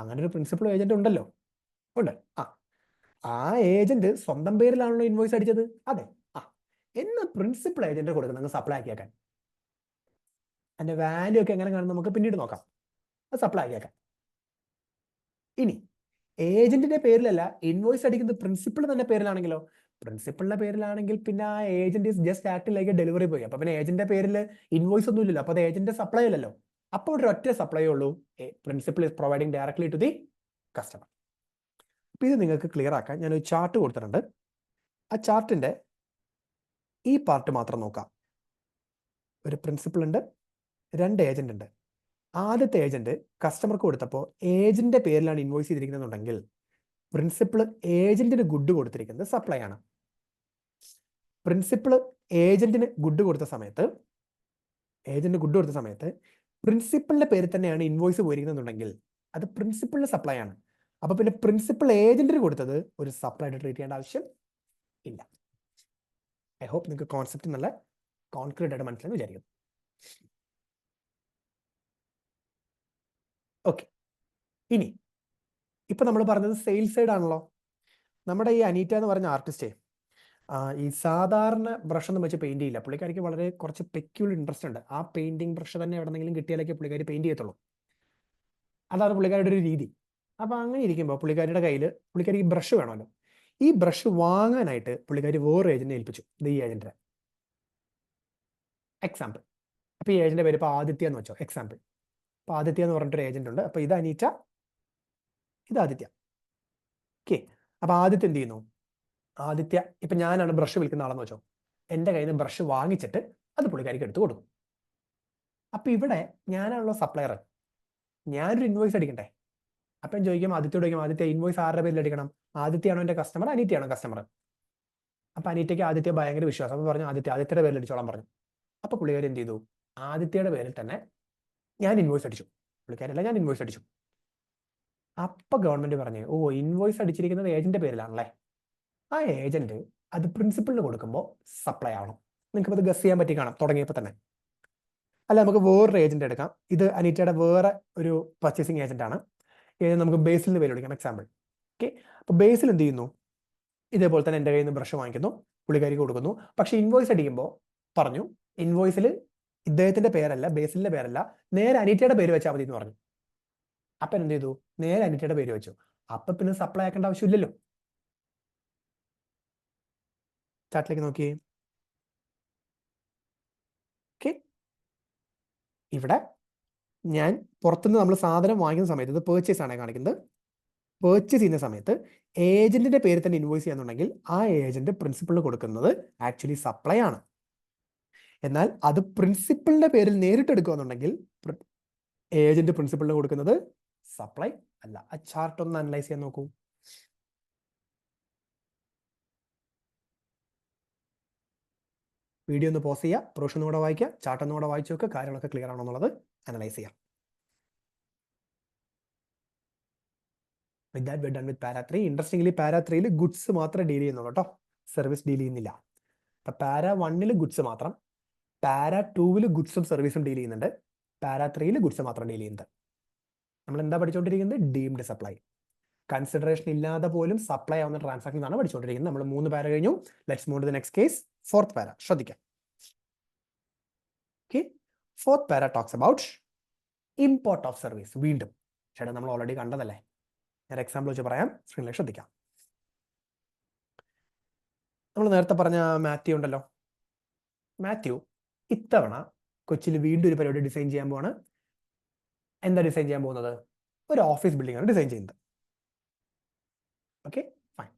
അങ്ങനെ ഒരു പ്രിൻസിപ്പൾ ഏജന്റ് ഉണ്ടല്ലോ, ഉണ്ട്. ആ ഏജന്റ് സ്വന്തം പേരിലാണല്ലോ ഇൻവോയ്സ് അടിച്ചത്? അതെ. എന്ന് പ്രിൻസിപ്പൾ ഏജന്റ് കൊടുക്കുന്നത് സപ്ലൈ ആക്കിയേക്കാൻ. അതിന്റെ വാല്യൂ ഒക്കെ എങ്ങനെ കാണും നമുക്ക് പിന്നീട് നോക്കാം. അത് സപ്ലൈ ആക്കിയേക്കാം. ഇനി ഏജന്റിന്റെ പേരിലല്ല ഇൻവോയ്സ് അടിക്കുന്നത് പ്രിൻസിപ്പൾ തന്നെ പേരിലാണെങ്കിലോ? പ്രിൻസിപ്പളിന്റെ പേരിലാണെങ്കിൽ പിന്നെ ആ agent is just acting like A delivery boy. അപ്പൊ പിന്നെ ഏജന്റിന്റെ പേരിൽ ഇൻവോയ്സ് ഒന്നും ഇല്ലല്ലോ, അപ്പൊ അത് ഏജന്റ് സപ്ലൈ അല്ലല്ലോ. അപ്പോൾ ഒരു ഒറ്റ സപ്ലൈ ഉള്ളൂ, principal is providing directly to the customer. അപ്പൊ ഇത് നിങ്ങൾക്ക് ക്ലിയർ ആക്കാൻ ഞാനൊരു ചാർട്ട് കൊടുത്തിട്ടുണ്ട്. ആ ചാർട്ടിന്റെ ഈ പാർട്ട് മാത്രം നോക്കാം. ഒരു പ്രിൻസിപ്പൾ ഉണ്ട്, രണ്ട് ഏജന്റ് ഉണ്ട്. ആദ്യത്തെ ഏജന്റ് കസ്റ്റമർക്ക് കൊടുത്തപ്പോൾ ഏജന്റിന്റെ പേരിലാണ് ഇൻവോയ്സ് ചെയ്തിരിക്കുന്നുണ്ടെങ്കിൽ പ്രിൻസിപ്പൾ ഏജന്റിന് ഗുഡ് കൊടുത്തിരിക്കുന്നത് സപ്ലൈ ആണ്. പ്രിൻസിപ്പൾ ഏജന്റിന് ഗുഡ് കൊടുത്ത സമയത്ത് പ്രിൻസിപ്പളിന്റെ പേരിൽ തന്നെയാണ് ഇൻവോയ്സ് പോയിരിക്കുന്നുണ്ടെങ്കിൽ അത് പ്രിൻസിപ്പളിന് സപ്ലൈ ആണ്. അപ്പൊ പിന്നെ പ്രിൻസിപ്പൾ ഏജന്റിന് കൊടുത്തത് ഒരു സപ്ലൈ ആയിട്ട് ട്രീറ്റ് ചെയ്യേണ്ട ആവശ്യം ഇല്ല. ഐ ഹോപ്പ് നിങ്ങൾക്ക് കോൺസെപ്റ്റ് നല്ല കോൺക്രീറ്റ് ആയിട്ട് മനസ്സിലായെന്ന് വിചാരിക്കുന്നു. ഓക്കെ, ഇനി ഇപ്പൊ നമ്മൾ പറഞ്ഞത് സെയിൽസ് സൈഡ് ആണല്ലോ. നമ്മുടെ ഈ അനീറ്റ എന്ന് പറഞ്ഞ ആർട്ടിസ്റ്റേ ഈ സാധാരണ ബ്രഷ് ഒന്നും വെച്ച് പെയിന്റ് ചെയ്യില്ല. പുള്ളിക്കാരിക്ക് വളരെ കുറച്ച് പെക്യുലർ ഇൻട്രസ്റ്റ് ഉണ്ട്. ആ പെയിന്റിംഗ് ബ്രഷ് തന്നെ എവിടെന്നെങ്കിലും കിട്ടിയാലൊക്കെ പുള്ളിക്കാരി പെയിന്റ് ചെയ്യത്തുള്ളൂ. അതാണ് പുള്ളിക്കാരുടെ ഒരു രീതി. അപ്പൊ അങ്ങനെ ഇരിക്കുമ്പോൾ പുള്ളിക്കാരിയുടെ കയ്യിൽ പുള്ളിക്കാരി ഈ ബ്രഷ് വേണമല്ലോ. ഈ ബ്രഷ് വാങ്ങാനായിട്ട് പുള്ളിക്കാരി വേറെ ഏജന്റിനെ ഏൽപ്പിച്ചു. ഇത് ഈ ഏജന്റിനെ എക്സാമ്പിൾ. അപ്പൊ ഈ ഏജന്റിന്റെ പേര് ഇപ്പൊ ആദിത്യ എന്ന് വെച്ചോ, എക്സാമ്പിൾ. അപ്പൊ ആദിത്യ എന്ന് പറഞ്ഞിട്ടൊരു ഏജന്റ് ഉണ്ട്. അപ്പൊ ഇത് അനീറ്റ, ഇത് ആദിത്യ. ഓക്കെ, അപ്പൊ ആദിത്യ എന്ത് ചെയ്യുന്നു? ആദിത്യ ഇപ്പൊ ഞാനാണ് ബ്രഷ് വിൽക്കുന്ന ആളെന്ന് വെച്ചോ, എന്റെ കയ്യിൽ നിന്ന് ബ്രഷ് വാങ്ങിച്ചിട്ട് അത് പുള്ളിക്കാരിക്ക് എടുത്ത് കൊടുക്കും. അപ്പൊ ഇവിടെ ഞാനാണല്ലോ സപ്ലയർ, ഞാനൊരു ഇൻവോയ്സ് അടിക്കണ്ടേ? അപ്പം ചോദിക്കും, ആദിത്യോട് ചോദിക്കും, ആദിത്യ ഇൻവോയ്സ് ആരുടെ പേരിൽ അടിക്കണം? ആദിത്യയാണോ എന്റെ കസ്റ്റമർ, അനീറ്റയാണോ കസ്റ്റമർ? അപ്പൊ അനീറ്റയ്ക്ക് ആദിത്യ ഭയങ്കര വിശ്വാസം. അപ്പൊ പറഞ്ഞു ആദിത്യയുടെ പേരിൽ അടിച്ചോളാൻ പറഞ്ഞു. അപ്പൊ പുള്ളിക്കാരി എന്ത് ചെയ്തു? ആദിത്യയുടെ പേരിൽ തന്നെ ഞാൻ ഇൻവോയ്സ് അടിച്ചു. പുള്ളിക്കാരല്ല, ഞാൻ ഇൻവോയ്സ് അടിച്ചു. അപ്പൊ ഗവൺമെന്റ് പറഞ്ഞു, ഇൻവോയ്സ് അടിച്ചിരിക്കുന്നത് ഏജന്റ് പേരിലാണല്ലേ, ആ ഏജന്റ് അത് പ്രിൻസിപ്പളിന് കൊടുക്കുമ്പോൾ സപ്ലൈ ആവണം. നിങ്ങൾക്ക് അത് ഗസ് ചെയ്യാൻ പറ്റി കാണാം തുടങ്ങിയപ്പോൾ തന്നെ. അല്ല, നമുക്ക് വേറൊരു ഏജന്റ് എടുക്കാം. ഇത് അനീറ്റയുടെ വേറെ ഒരു പർച്ചേസിങ് ഏജന്റ് ആണ്. നമുക്ക് ബേസിൽ പേര് വിളിക്കാം, എക്സാമ്പിൾ. ഓക്കെ, അപ്പൊ ബേസിൽ എന്ത് ചെയ്യുന്നു? ഇതേപോലെ തന്നെ എൻ്റെ കയ്യിൽ നിന്ന് ബ്രഷ് വാങ്ങിക്കുന്നു, പുള്ളിക്കാരിക്ക് കൊടുക്കുന്നു. പക്ഷെ ഇൻവോയ്സ് അടിക്കുമ്പോൾ പറഞ്ഞു, ഇൻവോയ്സിൽ ഇദ്ദേഹത്തിന്റെ പേരല്ല, ബേസിലിന്റെ പേരല്ല, നേരെ അനീറ്റയുടെ പേര് വെച്ചാൽ മതി എന്ന് പറഞ്ഞു. അപ്പൊ എന്ത് ചെയ്തു? നേരെ അനീറ്റയുടെ പേര് വെച്ചു. അപ്പൊ പിന്നെ സപ്ലൈ ആക്കേണ്ട ആവശ്യമില്ലല്ലോ. ചാറ്റിലേക്ക് നോക്കിയേ. ഓക്കെ, ഇവിടെ ഞാൻ പുറത്തുനിന്ന് നമ്മൾ സാധനം വാങ്ങിക്കുന്ന സമയത്ത് ഇത് പേർച്ചേസ് ആണ് കാണിക്കുന്നത്. പേർച്ചേസ് ചെയ്യുന്ന സമയത്ത് ഏജന്റിന്റെ പേരിൽ തന്നെ ഇൻവോയ്സ് ചെയ്യാന്നുണ്ടെങ്കിൽ ആ ഏജന്റ് പ്രിൻസിപ്പളിന് കൊടുക്കുന്നത് ആക്ച്വലി സപ്ലൈ ആണ്. എന്നാൽ അത് പ്രിൻസിപ്പളിന്റെ പേരിൽ നേരിട്ട് എടുക്കുകയെന്നുണ്ടെങ്കിൽ ഏജന്റ് പ്രിൻസിപ്പളിന് കൊടുക്കുന്നത് സപ്ലൈ അല്ല. ആ ചാർട്ട് ഒന്ന് അനലൈസ് ചെയ്യാൻ നോക്കൂ. വീഡിയോ ഒന്ന് പോസ് ചെയ്യുക, പ്രൊഷൻ ഒന്നുകൂടെ വായിക്കുക, ചാർട്ട് ഒന്നുകൂടെ വായിച്ചു നോക്കുക, കാര്യങ്ങളൊക്കെ ക്ലിയർ ആണോ എന്നുള്ളത് അനലൈസ് ചെയ്യാം. With that we're done with para 3. Interestingly, para 3 goods മാത്രമേ ഡീൽ ചെയ്യുന്നുള്ളൂ കേട്ടോ, സർവീസ് ഡീൽ ചെയ്യുന്നില്ല. അപ്പൊ para 1 ഗുഡ്സ് മാത്രം, para 2 ഗുഡ്സും സർവീസും ഡീൽ ചെയ്യുന്നുണ്ട്, para 3 ഗുഡ്സ് മാത്രം ഡീൽ ചെയ്യുന്നുണ്ട്. നമ്മൾ എന്താ പഠിച്ചുകൊണ്ടിരിക്കുന്നത്? Deemed supply. കൺസിഡറേഷൻ ഇല്ലാതെ പോലും സപ്ലൈ ആവുന്ന ട്രാൻസാക്ഷൻ ആണ് പഠിച്ചുകൊണ്ടിരിക്കുന്നത്. നമ്മൾ 3 പാര കഴിഞ്ഞു. Let's move to the next case, fourth para. ശ്രദ്ധിക്കാം. Okay, fourth para talks about import of service. വീണ്ടും ചേട്ടാ നമ്മൾ ഓൾറെഡി കണ്ടതല്ലേ, ഞാൻ എക്സാമ്പിൾ വെച്ച് പറയാം, സ്ക്രീനിലേക്ക് ശ്രദ്ധിക്കാം. നമ്മൾ നേരത്തെ പറഞ്ഞ മാത്യു ഉണ്ടല്ലോ, മാത്യു ഇത്തവണ കൊച്ചിയിൽ വീണ്ടും ഒരു പരിപാടി ഡിസൈൻ ചെയ്യാൻ പോവാണ്. എന്താ ഡിസൈൻ ചെയ്യാൻ പോകുന്നത്? ഒരു ഓഫീസ് ബിൽഡിംഗ് ആണ് ഡിസൈൻ ചെയ്യുന്നത്. Okay fine.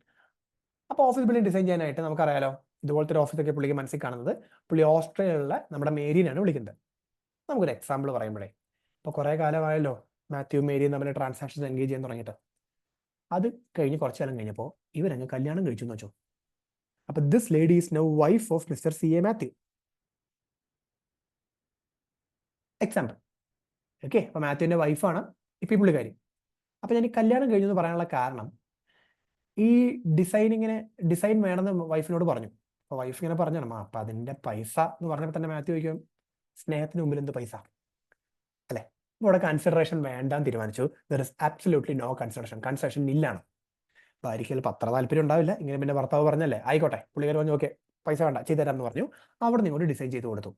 അപ്പോൾ ഓഫീസ് ബിൽഡിംഗ് ഡിസൈൻ ചെയ്യാനായിട്ട് നമുക്കറിയാലോ, ഇതുപോലത്തെ ഒരു ഓഫീസൊക്കെ പുള്ളിക്ക് മനസ്സിൽ കാണുന്നത്, പുള്ളി ഓസ്ട്രേലിയയിലുള്ള നമ്മുടെ മേരിനെയാണ് വിളിക്കുന്നത്. നമുക്കൊരു എക്സാമ്പിൾ പറയുമ്പോഴേ, ഇപ്പോൾ കുറേ കാലമായല്ലോ മാത്യു മേരിയും തമ്മിൽ ട്രാൻസാക്ഷൻസ് എൻഗേജ് ചെയ്യാൻ തുടങ്ങിയിട്ട്. അത് കഴിഞ്ഞ് കുറച്ച് കാലം കഴിഞ്ഞപ്പോൾ ഇവരങ്ങ് കല്യാണം കഴിച്ചു എന്ന് വെച്ചോ. അപ്പൊ this lady is now wife of mister CA Mathew. Example. Okay, അപ്പൊ മാത്യുവിന്റെ വൈഫാണ് ഇപ്പൊ ഈ പുള്ളിക്കാരി. അപ്പൊ ഞാൻ ഈ കല്യാണം കഴിഞ്ഞു എന്ന് പറയാനുള്ള കാരണം, ഈ ഡിസൈൻ വേണമെന്ന് വൈഫിനോട് പറഞ്ഞു. അപ്പൊ വൈഫ് ഇങ്ങനെ പറഞ്ഞാണ്, അപ്പൊ അതിന്റെ പൈസ എന്ന് പറഞ്ഞപ്പോൾ തന്നെ മാത്യു ചോദിക്കും, സ്നേഹത്തിന് മുമ്പിൽ എന്ത് പൈസ അല്ലെ? ഇവിടെ കൺസിഡറേഷൻ വേണ്ടാന്ന് തീരുമാനിച്ചു. There is absolutely no consideration. Consideration ഇല്ലാണ്. ഭാര്യയ്ക്ക് ചിലപ്പോൾ അത്ര താല്പര്യം ഉണ്ടാവില്ല. ഇങ്ങനെ പിന്നെ ഭർത്താവ് പറഞ്ഞല്ലേ, ആയിക്കോട്ടെ, പുള്ളിക്കാർ പറഞ്ഞു ഓക്കെ പൈസ വേണ്ട, ചെയ്തുതരാമെന്ന് പറഞ്ഞു. അവിടെ നിങ്ങോട്ട് ഡിസൈൻ ചെയ്ത് കൊടുത്തു.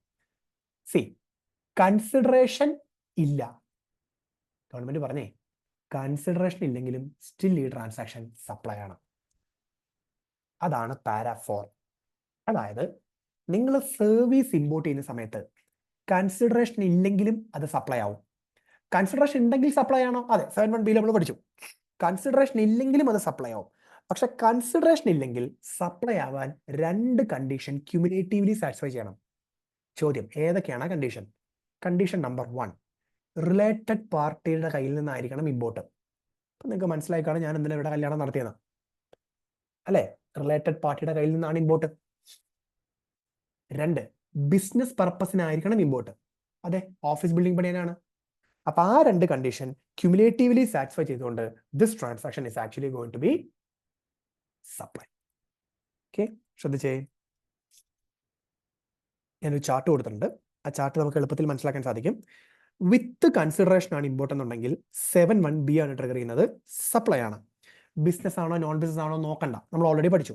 സി, കൺസിഡറേഷൻ ഇല്ല. ഗവൺമെന്റ് പറഞ്ഞേ കൺസിഡറേഷൻ ഇല്ലെങ്കിലും സ്റ്റിൽ ഈ ട്രാൻസാക്ഷൻ സപ്ലൈ ആണ്. അതാണ് പാര 4. അതായത് നിങ്ങൾ സർവീസ് ഇമ്പോർട്ട് ചെയ്യുന്ന സമയത്ത് കൺസിഡറേഷൻ ഇല്ലെങ്കിലും അത് സപ്ലൈ ആവും. കൺസിഡറേഷൻ ഉണ്ടെങ്കിൽ സപ്ലൈ ആണോ? അതെ, 7(1)(b) നമ്മൾ പഠിച്ചു. കൺസിഡറേഷൻ ഇല്ലെങ്കിലും അത് സപ്ലൈ ആവും. പക്ഷെ കൺസിഡറേഷൻ ഇല്ലെങ്കിൽ സപ്ലൈ ആവാൻ 2 കണ്ടീഷൻ ക്യുമുലേറ്റീവ്ലി സാറ്റിസ്ഫൈ ചെയ്യണം. ചോദ്യം, ഏതൊക്കെയാണ് കണ്ടീഷൻ? കണ്ടീഷൻ നമ്പർ 1, റിലേറ്റഡ് പാർട്ടിയുടെ കയ്യിൽ നിന്നായിരിക്കണം ഇമ്പോർട്ട്. അപ്പൊ നിങ്ങൾക്ക് മനസ്സിലായിക്കാണ് ഞാൻ എന്തിനാ ഇവിടെ കല്യാണം നടത്തിയത് അല്ലെ? റിലേറ്റഡ് പാർട്ടിയുടെ കയ്യിൽ നിന്നാണ് ഇമ്പോർട്ട്. 2, ബിസിനസ് പർപ്പസിനായിരിക്കണം ഇമ്പോർട്ട്. അതെ, ഓഫീസ് ബിൽഡിംഗ് പണിയാനാണ്. അപ്പൊ ആ 2 കണ്ടീഷൻ ക്യുമുലേറ്റീവ്ലി സാറ്റിസ്ഫൈ ചെയ്തുകൊണ്ട് this transaction is actually going to be supply. Okay, ശ്രദ്ധിച്ചേ. ഞാനൊരു ചാർട്ട് കൊടുത്തിട്ടുണ്ട്. ആ ചാർട്ട് നമുക്ക് എളുപ്പത്തിൽ മനസ്സിലാക്കാൻ സാധിക്കും. വിത്ത് കൺസിഡറേഷൻ ആണ് ഇമ്പോർട്ടൻ്റ് എന്നുണ്ടെങ്കിൽ 7(1)(b) ആണ് ട്രിഗർ ചെയ്യുന്നത്, സപ്ലൈ ആണ്. ബിസിനസ് ആണോ നോൺ ബിസിനസ് ആണോ നോക്കണ്ട, നമ്മൾ ഓൾറെഡി പഠിച്ചു.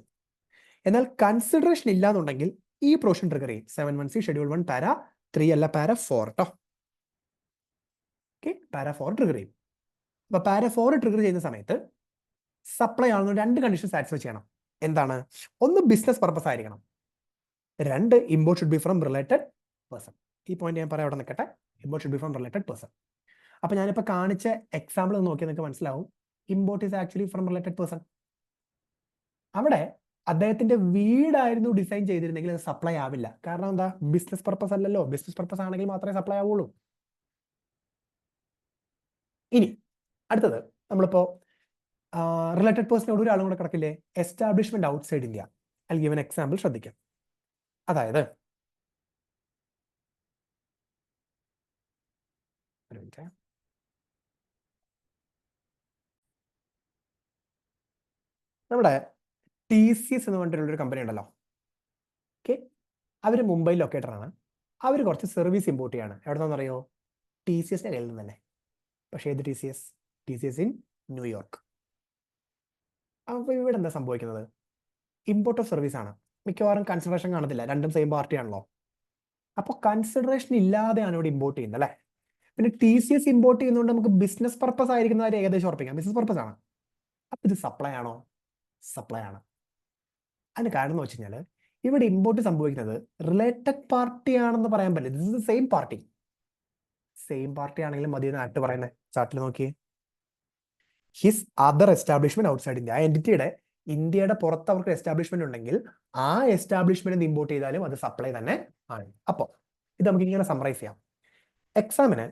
എന്നാൽ കൺസിഡറേഷൻ ഇല്ലാന്നുണ്ടെങ്കിൽ ഈ പ്രൊവിഷൻ ട്രിഗർ ചെയ്യും. 7(1)(c) ഷെഡ്യൂൾ 1 പാര 3 അല്ല, പാര 4 കേട്ടോ. ഓക്കെ, പാര 4 ട്രിഗർ ചെയ്യും. അപ്പൊ പാര 4 ട്രിഗർ ചെയ്യുന്ന സമയത്ത് സപ്ലൈ ആണെന്ന് 2 കണ്ടീഷൻ സാറ്റിസ്ഫൈ ചെയ്യണം. എന്താണ്? ഒന്ന്, ബിസിനസ് പർപ്പസ് ആയിരിക്കണം. 2, import should be from related person. ഈ പോയിന്റ് ഞാൻ പറയാം, അവിടെ നിൽക്കട്ടെ. Import should be from related person. അപ്പൊ ഞാനിപ്പോൾ കാണിച്ച എക്സാമ്പിൾ നോക്കിയാൽ നിങ്ങൾക്ക് മനസ്സിലാവും, import is actually from related person. അവിടെ അദ്ദേഹത്തിന്റെ വീടായിരുന്നു ഡിസൈൻ ചെയ്തിരുന്നെങ്കിൽ അത് സപ്ലൈ ആവില്ല. കാരണം എന്താ? ബിസിനസ് പർപ്പസ് അല്ലല്ലോ. ബിസിനസ് പർപ്പസ് ആണെങ്കിൽ മാത്രമേ സപ്ലൈ ആവുള്ളൂ. ഇനി അടുത്തത്, നമ്മളിപ്പോ റിലേറ്റഡ് പേഴ്സണോട് ഒരാളും കൂടെ കിടക്കില്ലേ? Establishment outside India. I give an example, ശ്രദ്ധിക്കാം. അതായത് നമ്മുടെ TCS എന്ന് പറഞ്ഞിട്ടുള്ളൊരു കമ്പനി ഉണ്ടല്ലോ. ഓക്കെ, അവർ മുംബൈ ലൊക്കേറ്റഡ് ആണ്. അവർ കുറച്ച് സർവീസ് ഇമ്പോർട്ട് ചെയ്യാണ്. എവിടെ നിന്നറിയോ? TCSന്റെ കയ്യിൽ നിന്ന് തന്നെ. പക്ഷേ ഏത് TCS ഇൻ ന്യൂയോർക്ക്. അപ്പൊ ഇവിടെ എന്താ സംഭവിക്കുന്നത്? ഇമ്പോർട്ട് ഓഫ് സർവീസ് ആണ്. മിക്കവാറും കൺസിഡറേഷൻ കാണത്തില്ല, രണ്ടും സെയിം പാർട്ടി ആണല്ലോ. അപ്പോൾ കൺസിഡറേഷൻ ഇല്ലാതെയാണ് ഇവിടെ ഇമ്പോർട്ട് ചെയ്യുന്നത് അല്ലേ? പിന്നെ TCS ഇമ്പോർട്ട് ചെയ്യുന്നതുകൊണ്ട് നമുക്ക് ബിസിനസ് പർപ്പസ് ആയിരിക്കുന്നവരെ ഏകദേശം ഉറപ്പിക്കാം, ബിസിനസ് പർപ്പസ് ആണ്. അപ്പൊ ഇത് സപ്ലൈ ആണോ? സപ്ലൈ ആണ്. അതിന് കാരണം എന്ന് വെച്ച് കഴിഞ്ഞാൽ ഇവിടെ ഇമ്പോർട്ട് സംഭവിക്കുന്നത് റിലേറ്റഡ് പാർട്ടി ആണെന്ന് പറയാൻ പറ്റില്ല. This is same party. Same party ആണെങ്കിലും മതി എന്ന് ആക്ട് പറയുന്നത്. ചാർട്ടിൽ നോക്കി, his other establishment outside India. ആ എൻറ്റിറ്റിയുടെ ഇന്ത്യയുടെ പുറത്ത് അവർക്ക് എസ്റ്റാബ്ലിഷ്മെന്റ് ഉണ്ടെങ്കിൽ ആ എസ്റ്റാബ്ലിഷ്മെന്റ് ഇമ്പോർട്ട് ചെയ്താലും അത് സപ്ലൈ തന്നെ ആണ്. അപ്പോൾ ഇത് നമുക്ക് ഇങ്ങനെ സമ്മറൈസ് ചെയ്യാം. എക്സാമിന്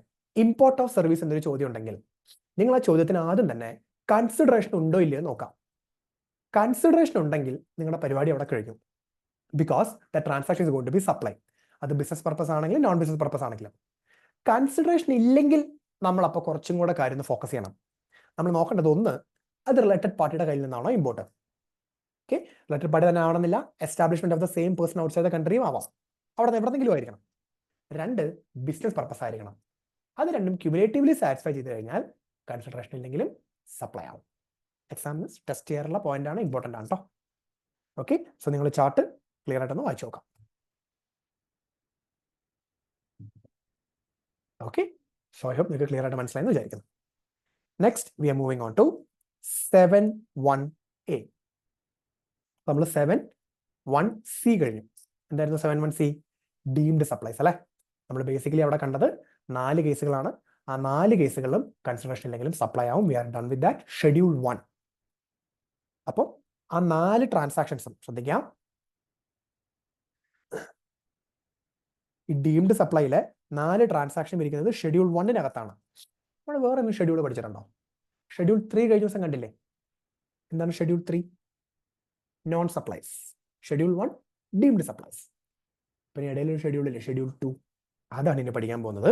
ഇമ്പോർട്ട് ഓഫ് സർവീസ് എന്നൊരു ചോദ്യം ഉണ്ടെങ്കിൽ നിങ്ങൾ ആ ചോദ്യത്തിന് ആദ്യം തന്നെ കൺസിഡറേഷൻ ഉണ്ടോ ഇല്ലയോ നോക്കാം. കൺസിഡറേഷൻ ഉണ്ടെങ്കിൽ നിങ്ങളുടെ പരിപാടി അവിടെ കഴിഞ്ഞു. Because the transaction is going to be supply. അത് ബിസിനസ് പർപ്പസ് ആണെങ്കിലും നോൺ ബിസിനസ് പർപ്പസ് ആണെങ്കിലും. കൺസിഡറേഷൻ ഇല്ലെങ്കിൽ നമ്മൾ അപ്പോൾ കുറച്ചും കൂടെ കാര്യം ഫോക്കസ് ചെയ്യണം. നമ്മൾ നോക്കേണ്ടത് ഒന്ന്, അത് റിലേറ്റഡ് പാർട്ടിയുടെ കയ്യിൽ നിന്നാണോ ഇമ്പോർട്ട്. ഓക്കെ, റിലേറ്റഡ് പാർട്ടി തന്നെ ആവണമെന്നില്ല, establishment of the same person outside the കൺട്രിയും ആവാം, അവിടെ നിന്ന് എവിടെയെങ്കിലും ആയിരിക്കണം. രണ്ട്, ബിസിനസ് പർപ്പസ് ആയിരിക്കണം. അത് രണ്ടും ക്യുമുലേറ്റീവ്ലി സാറ്റിസ്ഫൈ ചെയ്ത് കഴിഞ്ഞാൽ കൺസിഡറേഷൻ ഇല്ലെങ്കിലും സപ്ലൈ ആവും. എക്സാമിന് ടെസ്റ്റ് ചെയ്യാറുള്ള പോയിന്റ് ആണ്, ഇമ്പോർട്ടൻ്റ് ആണ് കേട്ടോ. ഓക്കെ, സോ നിങ്ങൾ ചാർട്ട് ക്ലിയർ ആയിട്ടൊന്ന് വായിച്ചു നോക്കാം. ഓക്കെ, സോ ഐ ഹോപ്പ് നിങ്ങൾക്ക് ക്ലിയർ ആയിട്ട് മനസ്സിലായെന്ന് വിചാരിക്കുന്നു. Next we are moving on to 7.1a. നമ്മൾ 7.1c കഴിഞ്ഞു. എന്തായിരുന്നു 7.1c? ഡീംഡ് സപ്ലൈസ് അല്ലേ. നമ്മൾ ബേസിക്കലി അവിടെ കണ്ടത് 4 കേസുകളാണ്. ആ 4 കേസുകളിലും കൺസിഡറേഷൻ ഇല്ലെങ്കിലും സപ്ലൈ ആവും. We are done with that schedule 1. അപ്പോൾ ആ 4 ട്രാൻസാക്ഷൻസും ശ്രദ്ധിക്കാം. ഈ ഡീംഡ് സപ്ലൈയിലെ 4 ട്രാൻസാക്ഷൻ ഇരിക്കുന്നത് ഷെഡ്യൂൾ 1-നകത്താണ്. നമ്മൾ വേറെ എന്തെങ്കിലും ഷെഡ്യൂൾ പഠിച്ചിട്ടുണ്ടോ? ഷെഡ്യൂൾ 3 കഴിഞ്ഞ ദിവസം കണ്ടില്ലേ? എന്താണ് schedule 3? Non supplies. Schedule 1 deemed supplies. പിന്നെ ഇടയിൽ ഒരു ഷെഡ്യൂൾ ഇല്ലേ, ഷെഡ്യൂൾ 2. അതാണ് ഇനി പഠിക്കാൻ പോകുന്നത്.